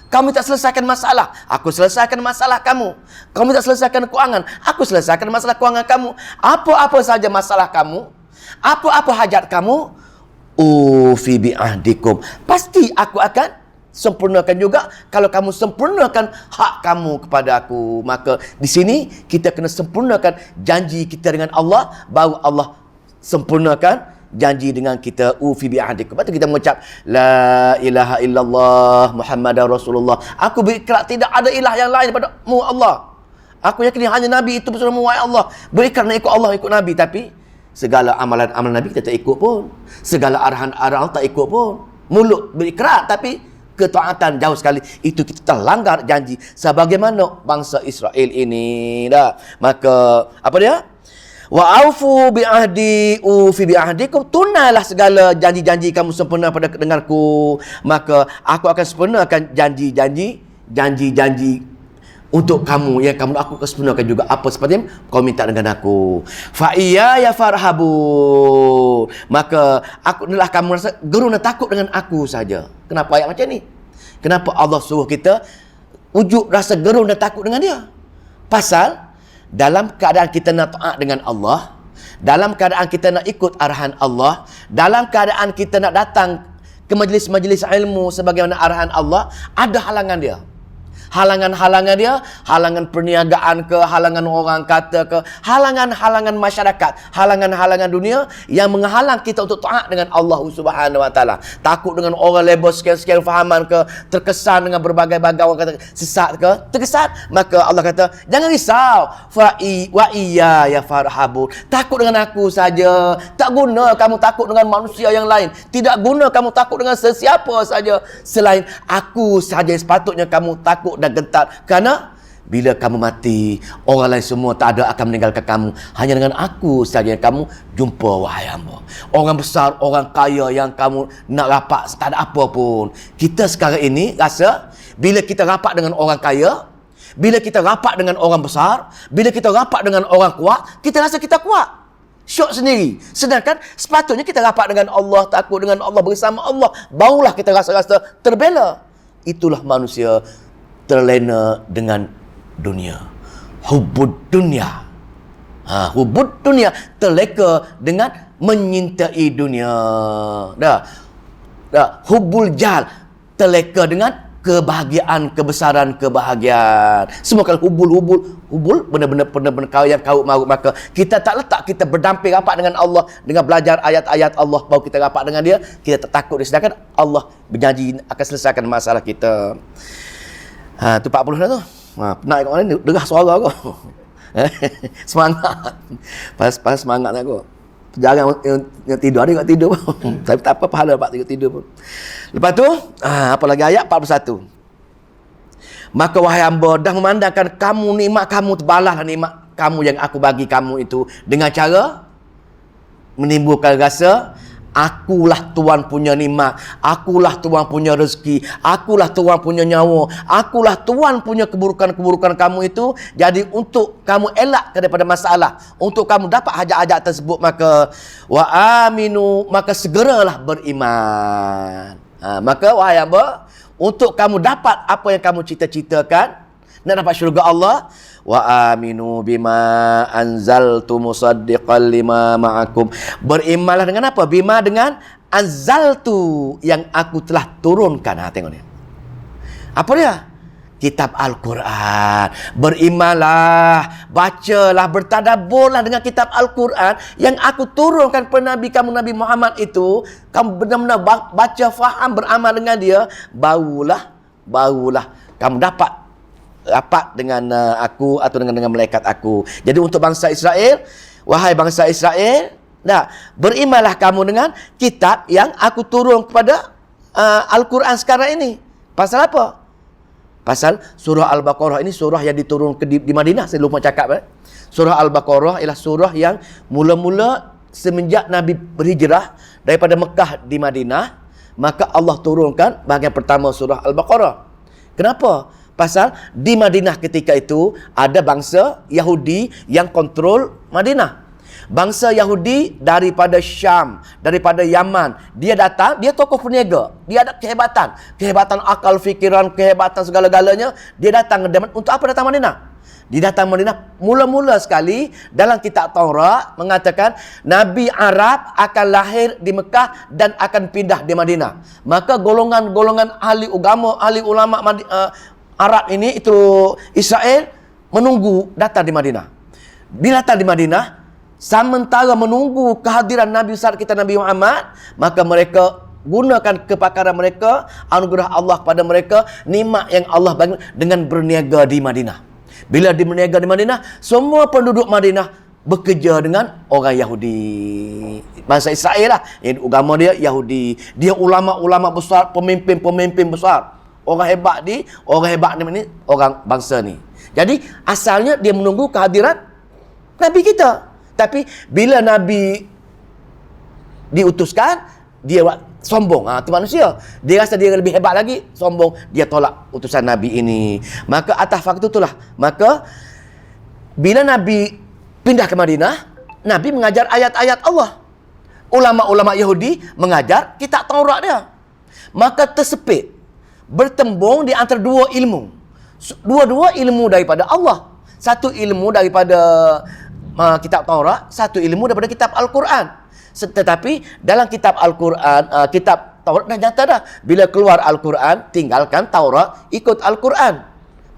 Kau minta selesaikan masalah, aku selesaikan masalah kamu. Kau minta selesaikan keuangan, aku selesaikan masalah keuangan kamu. Apa-apa saja masalah kamu, apa-apa hajat kamu, ufi bi'ahdikum, pasti aku akan sempurnakan juga. Kalau kamu sempurnakan hak kamu kepada aku, maka di sini kita kena sempurnakan janji kita dengan Allah, baru Allah sempurnakan janji dengan kita. Ufi bi'ahdikum. Lepas tu kita mengucap la ilaha illallah Muhammadar Rasulullah. Aku berikrar tidak ada ilah yang lain daripada mu Allah. Aku yakin hanya Nabi itu bersama wahai Allah. Berikrar nak ikut Allah, ikut Nabi. Tapi segala amalan-amalan Nabi kita tak ikut pun. Segala arahan-arahan tak ikut pun. Mulut berikrar tapi ketaatan jauh sekali. Itu kita terlanggar janji sebagaimana bangsa Israel ini dah. Maka apa dia? Wa aufu bi'ahdi ufi bi'ahdikum, tunailah segala janji-janji kamu sempurna pada denganku, maka aku akan sempurnakan janji-janji untuk kamu yang kamu aku akan sempurnakan juga apa seperti yang kau minta dengan aku. Fa iyaya farhabun, maka aku adalah kamu rasa gerun dan takut dengan aku saja. Kenapa ayat macam ni? Kenapa Allah suruh kita wujud rasa gerun dan takut dengan dia? Pasal dalam keadaan kita nak taat dengan Allah, dalam keadaan kita nak ikut arahan Allah, dalam keadaan kita nak datang ke majlis-majlis ilmu sebagaimana arahan Allah, ada halangan dia. Halangan-halangan dia, halangan perniagaan ke, halangan orang kata ke, halangan-halangan masyarakat, halangan-halangan dunia yang menghalang kita untuk taat dengan Allah Subhanahu Wa Taala. Takut dengan orang label sekian-sekian fahaman ke, terkesan dengan berbagai-bagai orang kata sesat ke, terkesan, maka Allah kata jangan risau, wa iyaya farhabun, takut dengan aku saja. Tak guna kamu takut dengan manusia yang lain, tidak guna kamu takut dengan sesiapa saja selain aku saja. Sepatutnya kamu takut dan gentar, kerana bila kamu mati, orang lain semua tak ada akan meninggalkan kamu. Hanya dengan aku saja yang kamu jumpa, wahai hamba. Orang besar, orang kaya yang kamu nak rapat, tak ada apa pun. Kita sekarang ini rasa bila kita rapat dengan orang kaya, bila kita rapat dengan orang besar, bila kita rapat dengan orang kuat, kita rasa kita kuat, syok sendiri. Sedangkan sepatutnya kita rapat dengan Allah, takut dengan Allah, bersama Allah, barulah kita rasa-rasa terbela. Itulah manusia terlena dengan dunia. Hubud dunia. Hubud dunia, terleka dengan menyintai dunia. Dah. Hubul jal, terleka dengan kebahagiaan, kebesaran, kebahagiaan. Semua kalau hubul benar-benar kau yang kau mahu, maka kita tak letak kita berdamping rapat dengan Allah, dengan belajar ayat-ayat Allah, baru kita rapat dengan dia, kita tak takut. Sedangkan Allah berjanji akan selesaikan masalah kita. Tu 40 dah tu. Penat kat mana ni? Derah suara aku. Semangat. Pas semangat aku. Jarang yang tidur, ada yang tidur pun. Tapi tak apa, pahala dapat tidur pun. Lepas tu, apa lagi ayat 41. Maka wahai hamba, dah memandangkan kamu nikmat kamu, terbalaslah nikmat kamu yang aku bagi kamu itu dengan cara menimbulkan rasa Akulah Tuhan punya nikmat, akulah Tuhan punya rezeki, akulah Tuhan punya nyawa, akulah Tuhan punya keburukan-keburukan kamu itu. Jadi untuk kamu elak daripada masalah, untuk kamu dapat hajat-hajat tersebut, maka wa aminu, maka segeralah beriman. Maka wahai hamba, untuk kamu dapat apa yang kamu cita-citakan, nak dapat syurga Allah, wa aminu bima anzaltu musaddiqan lima ma'akum. Berimanlah dengan apa? Bima dengan anzaltu, yang aku telah turunkan. Tengok ni. Apa dia? Kitab Al-Quran. Berimanlah, bacalah, bertadaburlah dengan kitab Al-Quran yang aku turunkan kepada Nabi kamu, Nabi Muhammad itu. Kamu benar-benar baca, faham, beramal dengan dia, barulah kamu dapat dengan aku atau dengan malaikat aku. Jadi untuk bangsa Israel, wahai bangsa Israel, berimanlah kamu dengan kitab yang aku turun kepada Al-Quran sekarang ini. Pasal apa? Pasal surah Al-Baqarah ini surah yang diturun di Madinah. Saya lupa cakap. Surah Al-Baqarah ialah surah yang mula-mula semenjak Nabi berhijrah daripada Mekah di Madinah, maka Allah turunkan bahagian pertama surah Al-Baqarah. Kenapa? Pasal di Madinah ketika itu ada bangsa Yahudi yang kontrol Madinah. Bangsa Yahudi daripada Syam, daripada Yaman. Dia datang, dia tokoh peniaga. Dia ada kehebatan akal fikiran, kehebatan segala-galanya. Dia datang untuk apa datang Madinah? Dia datang Madinah mula-mula sekali dalam kitab Taurat mengatakan Nabi Arab akan lahir di Mekah dan akan pindah di Madinah. Maka golongan-golongan ahli agama, ahli ulama Arab ini, itu Israel, menunggu datang di Madinah. Bila datang di Madinah, sementara menunggu kehadiran Nabi besar kita Nabi Muhammad, maka mereka gunakan kepakaran mereka, anugerah Allah kepada mereka, nikmat yang Allah bagi dengan berniaga di Madinah. Bila berniaga di Madinah, semua penduduk Madinah bekerja dengan orang Yahudi. Bangsa Israel lah, yang agama dia Yahudi. Dia ulama-ulama besar, pemimpin-pemimpin besar. Orang hebat ni orang bangsa ni. Jadi asalnya dia menunggu kehadiran Nabi kita. Tapi bila Nabi diutuskan, dia sombong. Itu manusia. Dia rasa dia lebih hebat lagi, sombong. Dia tolak utusan Nabi ini. Maka atas faktor itulah, maka bila Nabi pindah ke Madinah, Nabi mengajar ayat-ayat Allah. Ulama-ulama Yahudi mengajar kitab Taurat dia. Maka tersepit, bertembung di antara dua ilmu. Dua-dua ilmu daripada Allah. Satu ilmu daripada kitab Taurat, satu ilmu daripada kitab Al-Quran. Tetapi dalam kitab Al-Quran, kitab Taurat dah nyata dah. Bila keluar Al-Quran, tinggalkan Taurat, ikut Al-Quran.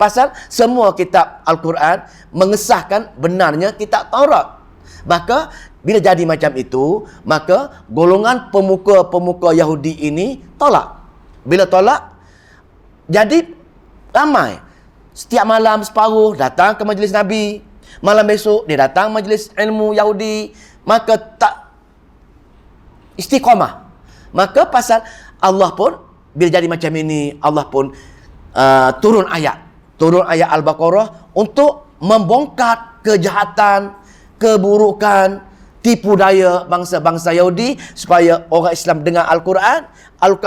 Pasal semua kitab Al-Quran mengesahkan benarnya kitab Taurat. Maka bila jadi macam itu, maka golongan pemuka-pemuka Yahudi ini tolak. Bila tolak, jadi ramai. Setiap malam separuh datang ke majlis Nabi. Malam besok dia datang majlis ilmu Yahudi. Maka tak istiqamah. Maka pasal Allah pun, bila jadi macam ini, Allah pun turun ayat Al-Baqarah untuk membongkar kejahatan, keburukan, tipu daya bangsa-bangsa Yahudi, supaya orang Islam dengar Al-Quran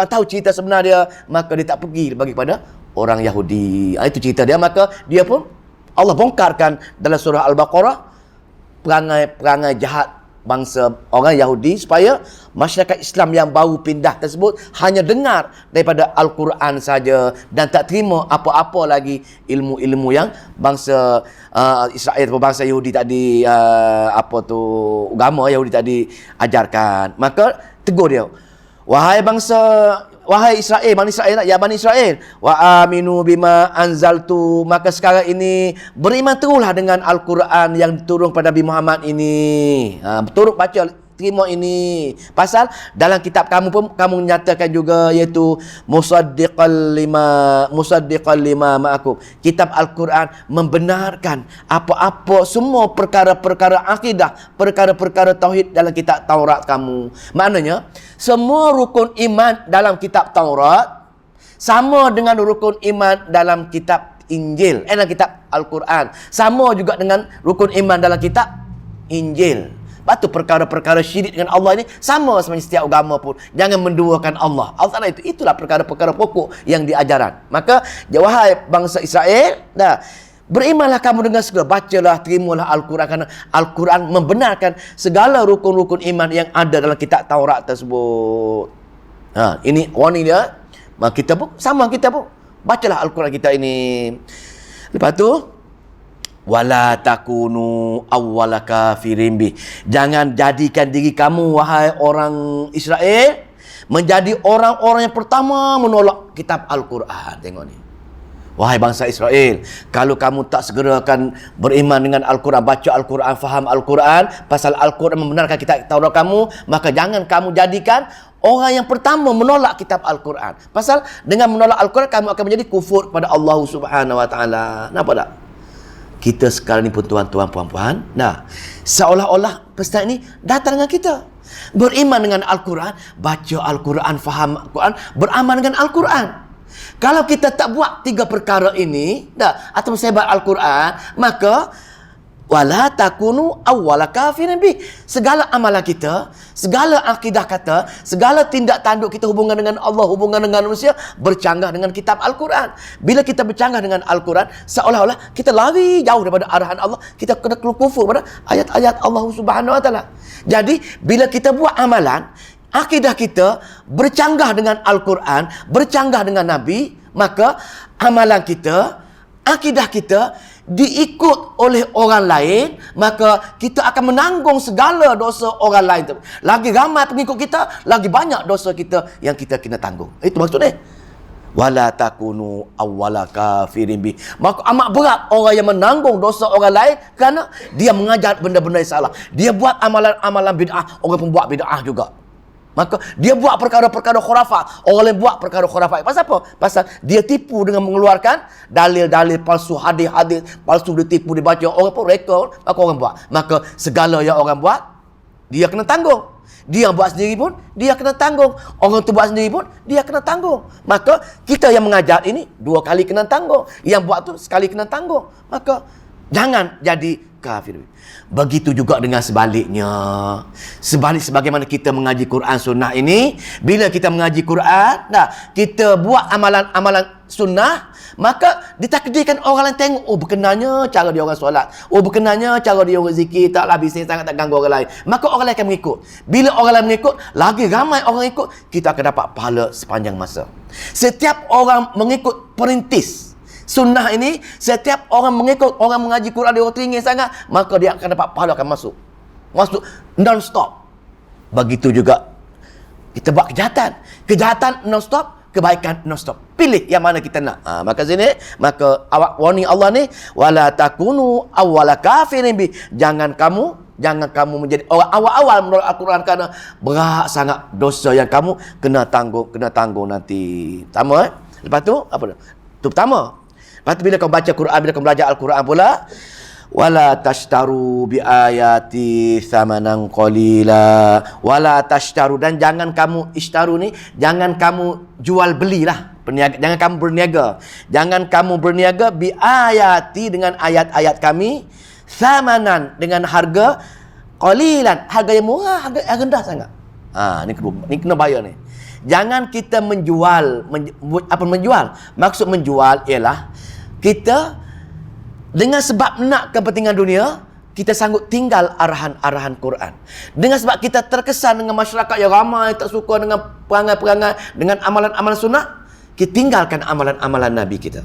tahu cerita sebenar dia, maka dia tak pergi bagi pada orang Yahudi. Itu cerita dia. Maka dia pun, Allah bongkarkan dalam surah Al-Baqarah perangai jahat bangsa orang Yahudi, supaya masyarakat Islam yang baru pindah tersebut hanya dengar daripada Al-Quran saja dan tak terima apa-apa lagi ilmu-ilmu yang bangsa Israel atau bangsa Yahudi tadi, agama Yahudi tadi ajarkan. Maka tegur dia, wahai Israel, Bani Israel, wa aminu bima anzaltu, maka sekarang ini beriman teruslah dengan Al-Quran yang diturun pada Nabi Muhammad ini. Turut baca, terima ini. Pasal dalam kitab kamu pun kamu nyatakan juga, iaitu musaddiqan lima ma'akum. Kitab Al-Quran membenarkan apa-apa semua perkara-perkara akidah, perkara-perkara tauhid dalam kitab Taurat kamu. Maknanya semua rukun iman dalam kitab Taurat sama dengan rukun iman dalam kitab Injil, dalam kitab Al-Quran. Sama juga dengan rukun iman dalam kitab Injil. Lepas tu perkara-perkara syirik dengan Allah ini sama sebenarnya setiap agama pun. Jangan menduakan Allah. Allah itulah perkara-perkara pokok yang diajaran. Maka, wahai bangsa Israel, berimanlah kamu dengan segala, bacalah, terimalah Al-Quran, kerana Al-Quran membenarkan segala rukun-rukun iman yang ada dalam kitab Taurat tersebut. Ini warning dia. Kita pun sama, kita pun bacalah Al-Quran kita ini. Lepas tu, wala takunu awwala kafirin bih. Jangan jadikan diri kamu, wahai orang Israel, menjadi orang-orang yang pertama menolak kitab Al-Quran. Tengok ni. Wahai bangsa Israel, kalau kamu tak segerakan beriman dengan Al-Quran, baca Al-Quran, faham Al-Quran, pasal Al-Quran membenarkan kitab Taurat kamu, maka jangan kamu jadikan orang yang pertama menolak kitab Al-Quran. Pasal dengan menolak Al-Quran, kamu akan menjadi kufur kepada Allah Subhanahu Wa Taala. Nampak tak? Kita sekarang ni pun tuan-tuan, puan-puan, seolah-olah pesan ini datang dengan kita. Beriman dengan Al-Quran, baca Al-Quran, faham Al-Quran, beramal dengan Al-Quran. Kalau kita tak buat tiga perkara ini, atau sebat Al-Quran, maka wala takunu awwala kafirin bih. Segala amalan kita, segala akidah kata, segala tindak tanduk kita hubungan dengan Allah, hubungan dengan manusia, bercanggah dengan kitab Al-Quran. Bila kita bercanggah dengan Al-Quran, seolah-olah kita lari jauh daripada arahan Allah, kita kena kufur pada ayat-ayat Allah Subhanahu Wa Taala. Jadi, bila kita buat amalan, akidah kita bercanggah dengan Al-Quran, bercanggah dengan Nabi, maka amalan kita, akidah kita diikut oleh orang lain, maka kita akan menanggung segala dosa orang lain. Lagi ramai pengikut kita, lagi banyak dosa kita yang kita kena tanggung. Itu maksudnya. Wala takunu awwala kafirin bih. Maka amat berat orang yang menanggung dosa orang lain kerana dia mengajar benda-benda yang salah. Dia buat amalan-amalan bid'ah, orang pun buat bid'ah juga. Maka dia buat perkara-perkara khurafat, orang lain buat perkara khurafat. Pasal apa? Pasal dia tipu dengan mengeluarkan dalil-dalil palsu, hadis-hadis palsu, dia tipu, dia baca, orang pun rekod, maka orang buat. Maka segala yang orang buat, dia kena tanggung. Dia buat sendiri pun, dia kena tanggung. Orang tu buat sendiri pun, dia kena tanggung. Maka kita yang mengajar ini, 2 kali kena tanggung. Yang buat tu sekali kena tanggung. Maka jangan jadi kafir. Begitu juga dengan sebaliknya. Sebagaimana kita mengaji Quran sunnah ini, bila kita mengaji Quran, kita buat amalan-amalan sunnah, maka ditakdirkan orang lain tengok, oh berkenanya cara dia orang solat, oh berkenanya cara dia orang zikir, taklah bising sangat, tak ganggu orang lain. Maka orang lain akan mengikut. Bila orang lain mengikut, lagi ramai orang ikut, kita akan dapat pahala sepanjang masa. Setiap orang mengikut perintis sunnah ini, setiap orang mengikut, orang mengaji Quran, dia orang teringin sangat, maka dia akan dapat pahala, akan masuk non-stop. Begitu juga kita buat kejahatan non-stop, kebaikan non-stop. Pilih yang mana kita nak. Maka maka warning Allah ni, wala takunu awwala kafirin bih. Jangan kamu menjadi orang awal-awal menolak Al-Quran, kerana berat sangat dosa yang kamu kena tanggung nanti. Pertama, lepas tu apa? Itu pertama. Lepas tu bila kau baca Quran, bila kau belajar Al-Quran pula, wala tashtaru bi ayati thamanan qalila. Wala tashtaru, dan jangan kamu ishtaru ni, jangan kamu jual belilah, jangan kamu berniaga. Jangan kamu berniaga bi ayati, dengan ayat-ayat kami, thamanan, dengan harga qalilan, harga yang murah, harga yang rendah sangat. Ni kena bayar ni. Jangan kita menjual. Maksud menjual ialah kita dengan sebab nak kepentingan dunia, kita sanggup tinggal arahan-arahan Quran. Dengan sebab kita terkesan dengan masyarakat yang ramai tak suka dengan perangai-perangai, dengan amalan-amalan sunnah, kita tinggalkan amalan-amalan Nabi kita.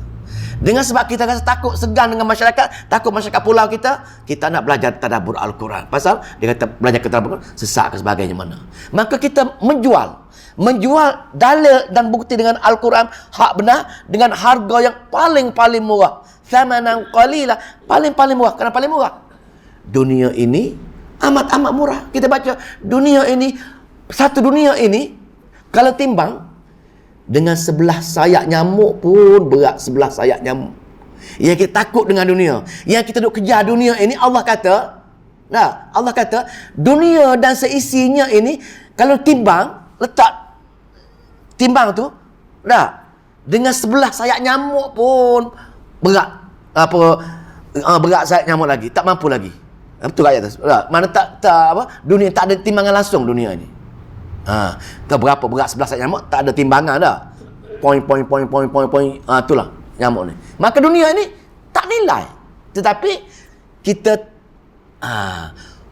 Dengan sebab kita rasa takut, segan dengan masyarakat, takut masyarakat pulau kita nak belajar tadabbur Al-Quran. Pasal dia kata belajar tadabbur sesak ke sebagainya mana. Maka kita menjual dalil dan bukti dengan Al-Quran hak benar, dengan harga yang paling murah. Thamanan qalila, paling murah. Kenapa paling murah? Dunia ini amat murah. Kita baca satu dunia ini kalau timbang dengan 11 sayap nyamuk pun berat 11 sayap nyamuk. Yang kita takut dengan dunia, yang kita duk kejar dunia ini, Allah kata dunia dan seisinya ini kalau timbang, letak timbang tu, dengan 11 sayap nyamuk pun berat. Berat sayap nyamuk lagi, tak mampu lagi. Betul ayat tu. Mana tak apa? Dunia tak ada timbangan langsung dunia ni. Berapa berat 11 nyamuk tak ada timbangan dah. Poin. Itulah nyamuk ni. Maka dunia ni tak nilai. Tetapi kita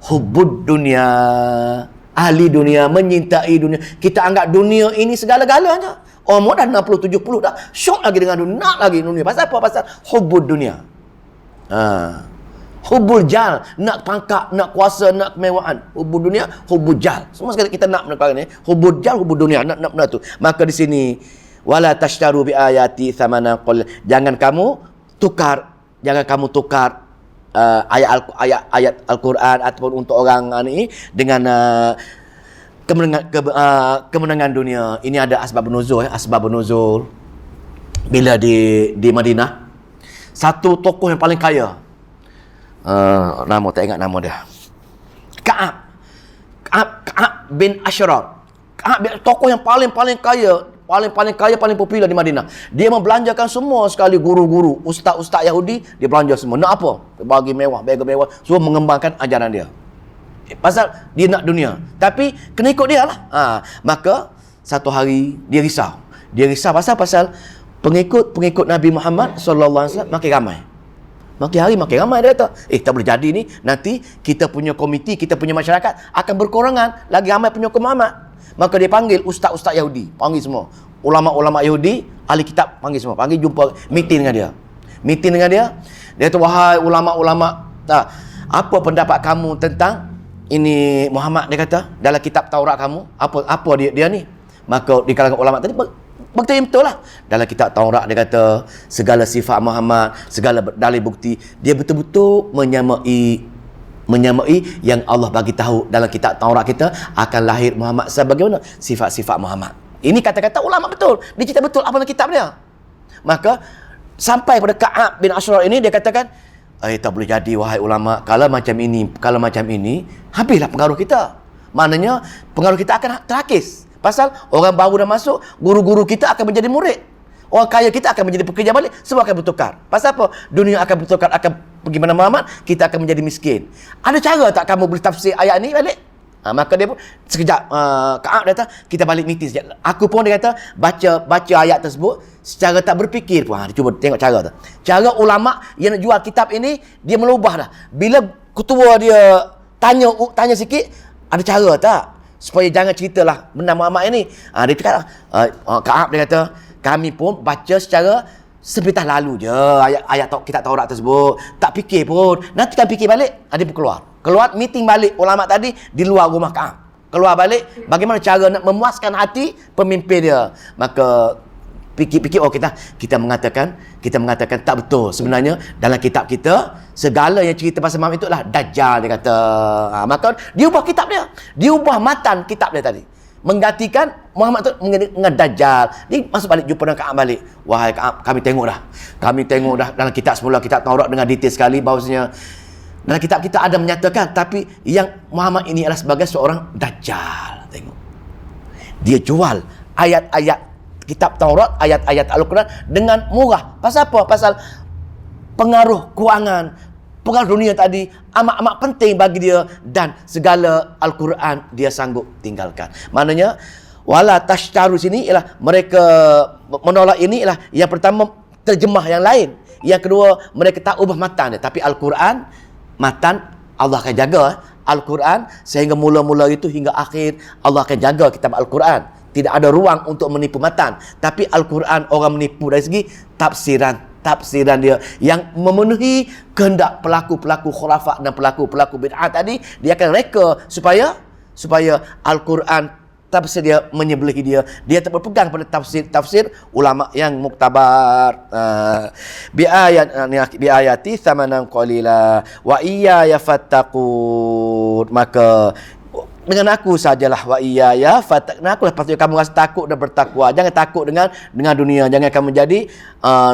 hubud dunia, ahli dunia, menyintai dunia. Kita anggap dunia ini segala-galanya. Umur dah 60-70 dah. Syok lagi dengan dunia. Nak lagi dunia. Pasal apa? Pasal hubud dunia. Hubul jal, nak pangkat, nak kuasa, nak kemewahan. Hubul dunia, hubul jal. Semua sekali kita nak perkara ni. Hubul jal, hubul dunia, nak benda tu. Maka di sini wala tashtaru bi ayati thamanan qalil. Jangan kamu tukar ayat Al-Quran ataupun untuk orang ni dengan kemenangan dunia. Ini ada asbab nuzul, asbab nuzul. Bila di Madinah, satu tokoh yang paling kaya, nama tak ingat nama dia, Ka'ab bin Ashraf. Tokoh yang paling kaya, paling popular di Madinah. Dia membelanjakan semua sekali guru-guru, ustaz-ustaz Yahudi, dia belanja semua. Nak apa? Dia bagi mewah, mewah, semua mengembangkan ajaran dia. Pasal dia nak dunia. Tapi kena ikut dia lah. Maka satu hari dia risau. Dia risau pasal pengikut Nabi Muhammad sallallahu alaihi wasallam makin ramai. Makin hari makin ramai. Dia kata, tak boleh jadi ni. Nanti kita punya komiti, kita punya masyarakat akan berkurangan. Lagi ramai penyokong Muhammad. Maka dia panggil ustaz-ustaz Yahudi. Panggil semua. Ulama-ulama Yahudi, ahli kitab, panggil semua. Panggil jumpa, meeting dengan dia. Dia kata, wahai ulama-ulama, apa pendapat kamu tentang ini Muhammad? Dia kata, dalam kitab Taurat kamu, apa dia ni? Maka di kalangan ulama tadi, betul lah. Dalam kitab Taurat dia kata, segala sifat Muhammad, segala dalil bukti, dia betul-betul menyamai yang Allah bagi tahu dalam kitab Taurat kita, akan lahir Muhammad sebagaimana sifat-sifat Muhammad. Ini kata-kata ulama betul. Dia cerita betul apa dalam kitab dia. Maka sampai pada Ka'ab bin Ashraf ini, dia katakan, tak boleh jadi wahai ulama, kalau macam ini, habislah pengaruh kita. Maknanya pengaruh kita akan terhakis. Pasal orang baru dah masuk, guru-guru kita akan menjadi murid. Orang kaya kita akan menjadi pekerja balik, semua akan bertukar. Pasal apa? Dunia akan bertukar, akan pergi mana Muhammad, kita akan menjadi miskin. Ada cara tak kamu boleh tafsir ayat ni balik? Maka dia pun sekejap, Ka'ab kata, kita balik meeting sekejap. Aku pun dia kata, baca ayat tersebut secara tak berfikir pun. Dia cuba tengok cara tu. Cara ulama yang nak jual kitab ini, dia melubah dah. Bila ketua dia tanya sikit, ada cara tak? Supaya jangan ceritalah benda Muhammad ini. Dia cakap, Ka'ab dia kata, kami pun baca secara sepintas lalu je ayat kitab Taurat tersebut. Tak fikir pun. Nanti kan fikir balik, dia pun keluar meeting balik ulama tadi di luar rumah Ka'ab. Keluar balik, bagaimana cara nak memuaskan hati pemimpin dia. Maka fikir kita mengatakan tak betul. Sebenarnya dalam kitab kita, segala yang cerita pasal Muhammad itulah Dajjal, dia kata. Maka dia ubah kitab dia. Dia ubah matan kitab dia tadi. Menggantikan Muhammad tu dengan Dajjal. Dia masuk balik, jumpa dengan Ka'ab balik. Wahai Ka'ab, kami tengok dah dalam kitab semula, kitab Taurat, dengan detail sekali bahawasanya dalam kitab kita ada menyatakan, tapi yang Muhammad ini adalah sebagai seorang Dajjal. Tengok. Dia jual ayat-ayat kitab Taurat, ayat-ayat Al-Quran dengan murah. Pasal apa? Pasal pengaruh kewangan, pengaruh dunia tadi amat-amat penting bagi dia, dan segala Al-Quran dia sanggup tinggalkan. Maknanya wala tashtaru sini ialah mereka menolak ini ialah yang pertama terjemah yang lain. Yang kedua, mereka tak ubah matan dia, tapi Al-Quran matan Allah akan jaga. Al-Quran sehingga mula-mula itu hingga akhir Allah akan jaga kitab Al-Quran. Tidak ada ruang untuk menipu matan. Tapi Al-Quran orang menipu dari segi tafsiran dia yang memenuhi kehendak pelaku-pelaku khurafat dan pelaku-pelaku bid'ah tadi. Dia akan reka supaya Al-Quran tafsir dia menyembelihi dia. Dia tak berpegang pada tafsir ulama yang muktabar. Bi ayati thamanan qalila wa iyaya fattaqun. Maka dengan aku sajalah, wa iyaya fattaqun. Aku lah patutnya kamu rasa takut dan bertakwa. Jangan takut dengan dunia. Jangan kamu jadi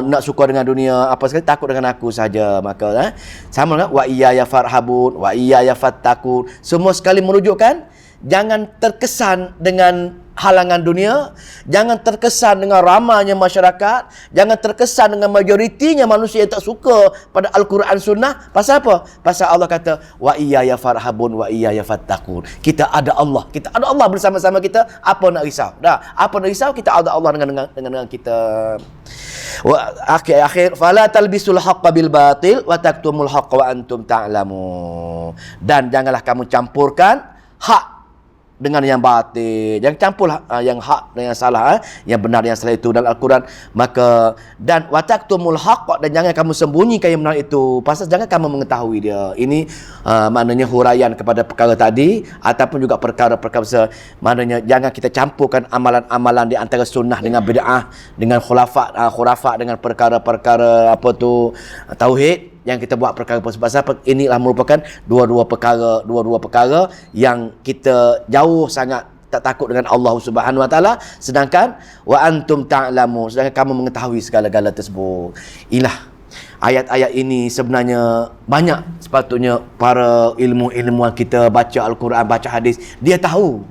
nak suka dengan dunia apa sekali, takut dengan aku saja. Maka sama dengan wa iyaya farhabun, wa iyaya fattaqun. Semua sekali merujukkan jangan terkesan dengan halangan dunia, jangan terkesan dengan ramainya masyarakat, jangan terkesan dengan majoritinya manusia yang tak suka pada Al-Quran Sunnah. Pasal apa? Pasal Allah kata, wa iyaya farhabun wa iyaya fattaqun. Kita ada Allah bersama-sama kita. Apa nak risau? Dah, apa nak risau? Kita ada Allah dengan kita. Wa akhir fala talbisul haqqo bil batil wa taktumul haqqo wa antum ta'lamun. Dan janganlah kamu campurkan hak dengan yang batil. Jangan campurlah yang hak dengan yang salah, yang benar yang salah itu dalam Al-Quran. Maka dan wa taktumul haqq, dan jangan kamu sembunyikan yang benar itu. Pasal jangan kamu mengetahui dia. Ini maknanya huraian kepada perkara tadi, ataupun juga perkara-perkara maknanya jangan kita campurkan amalan-amalan di antara sunnah dengan bid'ah, dengan khurafat dengan perkara-perkara apa tu tauhid. Yang kita buat perkara sebab inilah merupakan dua-dua perkara yang kita jauh sangat tak takut dengan Allah Subhanahu Wa Taala, sedangkan wa antum ta'lamun, sedangkan kamu mengetahui segala-gala tersebut. Inilah ayat-ayat ini sebenarnya banyak sepatutnya para ilmuwan kita baca Al-Quran, baca hadis, dia tahu,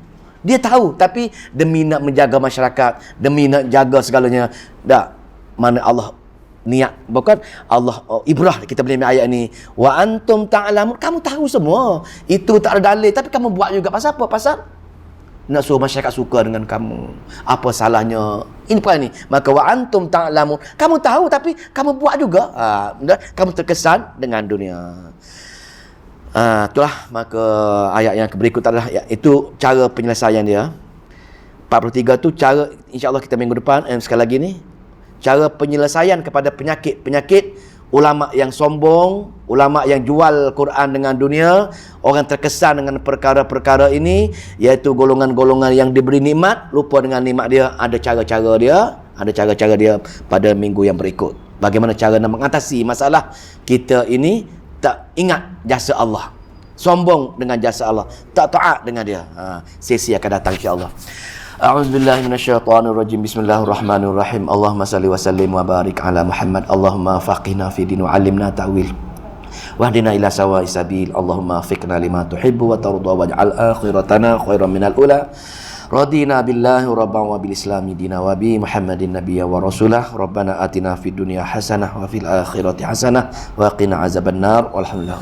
tapi demi nak menjaga masyarakat, demi nak jaga segalanya, mana Allah niat, bukan Allah ibrah kita boleh ambil ayat ni, wa antum ta'lamun, kamu tahu semua itu tak ada dalil tapi kamu buat juga. Pasal apa? Pasal nak suruh masyarakat suka dengan kamu. Apa salahnya? Ini perkara ni. Maka wa antum ta'lamun, kamu tahu tapi kamu buat juga. Kamu terkesan dengan dunia. Itulah maka ayat yang berikut adalah itu cara penyelesaian dia. 43 tu cara, insya-Allah kita minggu depan sekali lagi ni, cara penyelesaian kepada penyakit ulama yang sombong, ulama yang jual Quran dengan dunia, orang terkesan dengan perkara-perkara ini, iaitu golongan-golongan yang diberi nikmat, lupa dengan nikmat dia. Ada cara-cara dia pada minggu yang berikut. Bagaimana cara nak mengatasi masalah kita ini tak ingat jasa Allah, sombong dengan jasa Allah, tak taat dengan dia. Sesi akan datang insya-Allah. A'udzubillahi minasyaitonirrajim. Bismillahirrahmanirrahim. Allahumma salli wa sallim wa barik ala Muhammad. Allahumma faqihna fi din wa 'allimna ta'wil. Wahdina ila sawa'is sabil. Allahumma fiqna lima tuhibbu wa tarda waj'al akhiratana khairan minal ula. Radina billahi rabban wa bil islami dina wa bi Muhammadin nabiyya wa rasulah. Rabbana atina fid dunya hasanah wa fil akhirati hasanah wa qina azabannar. Walhamdulillah.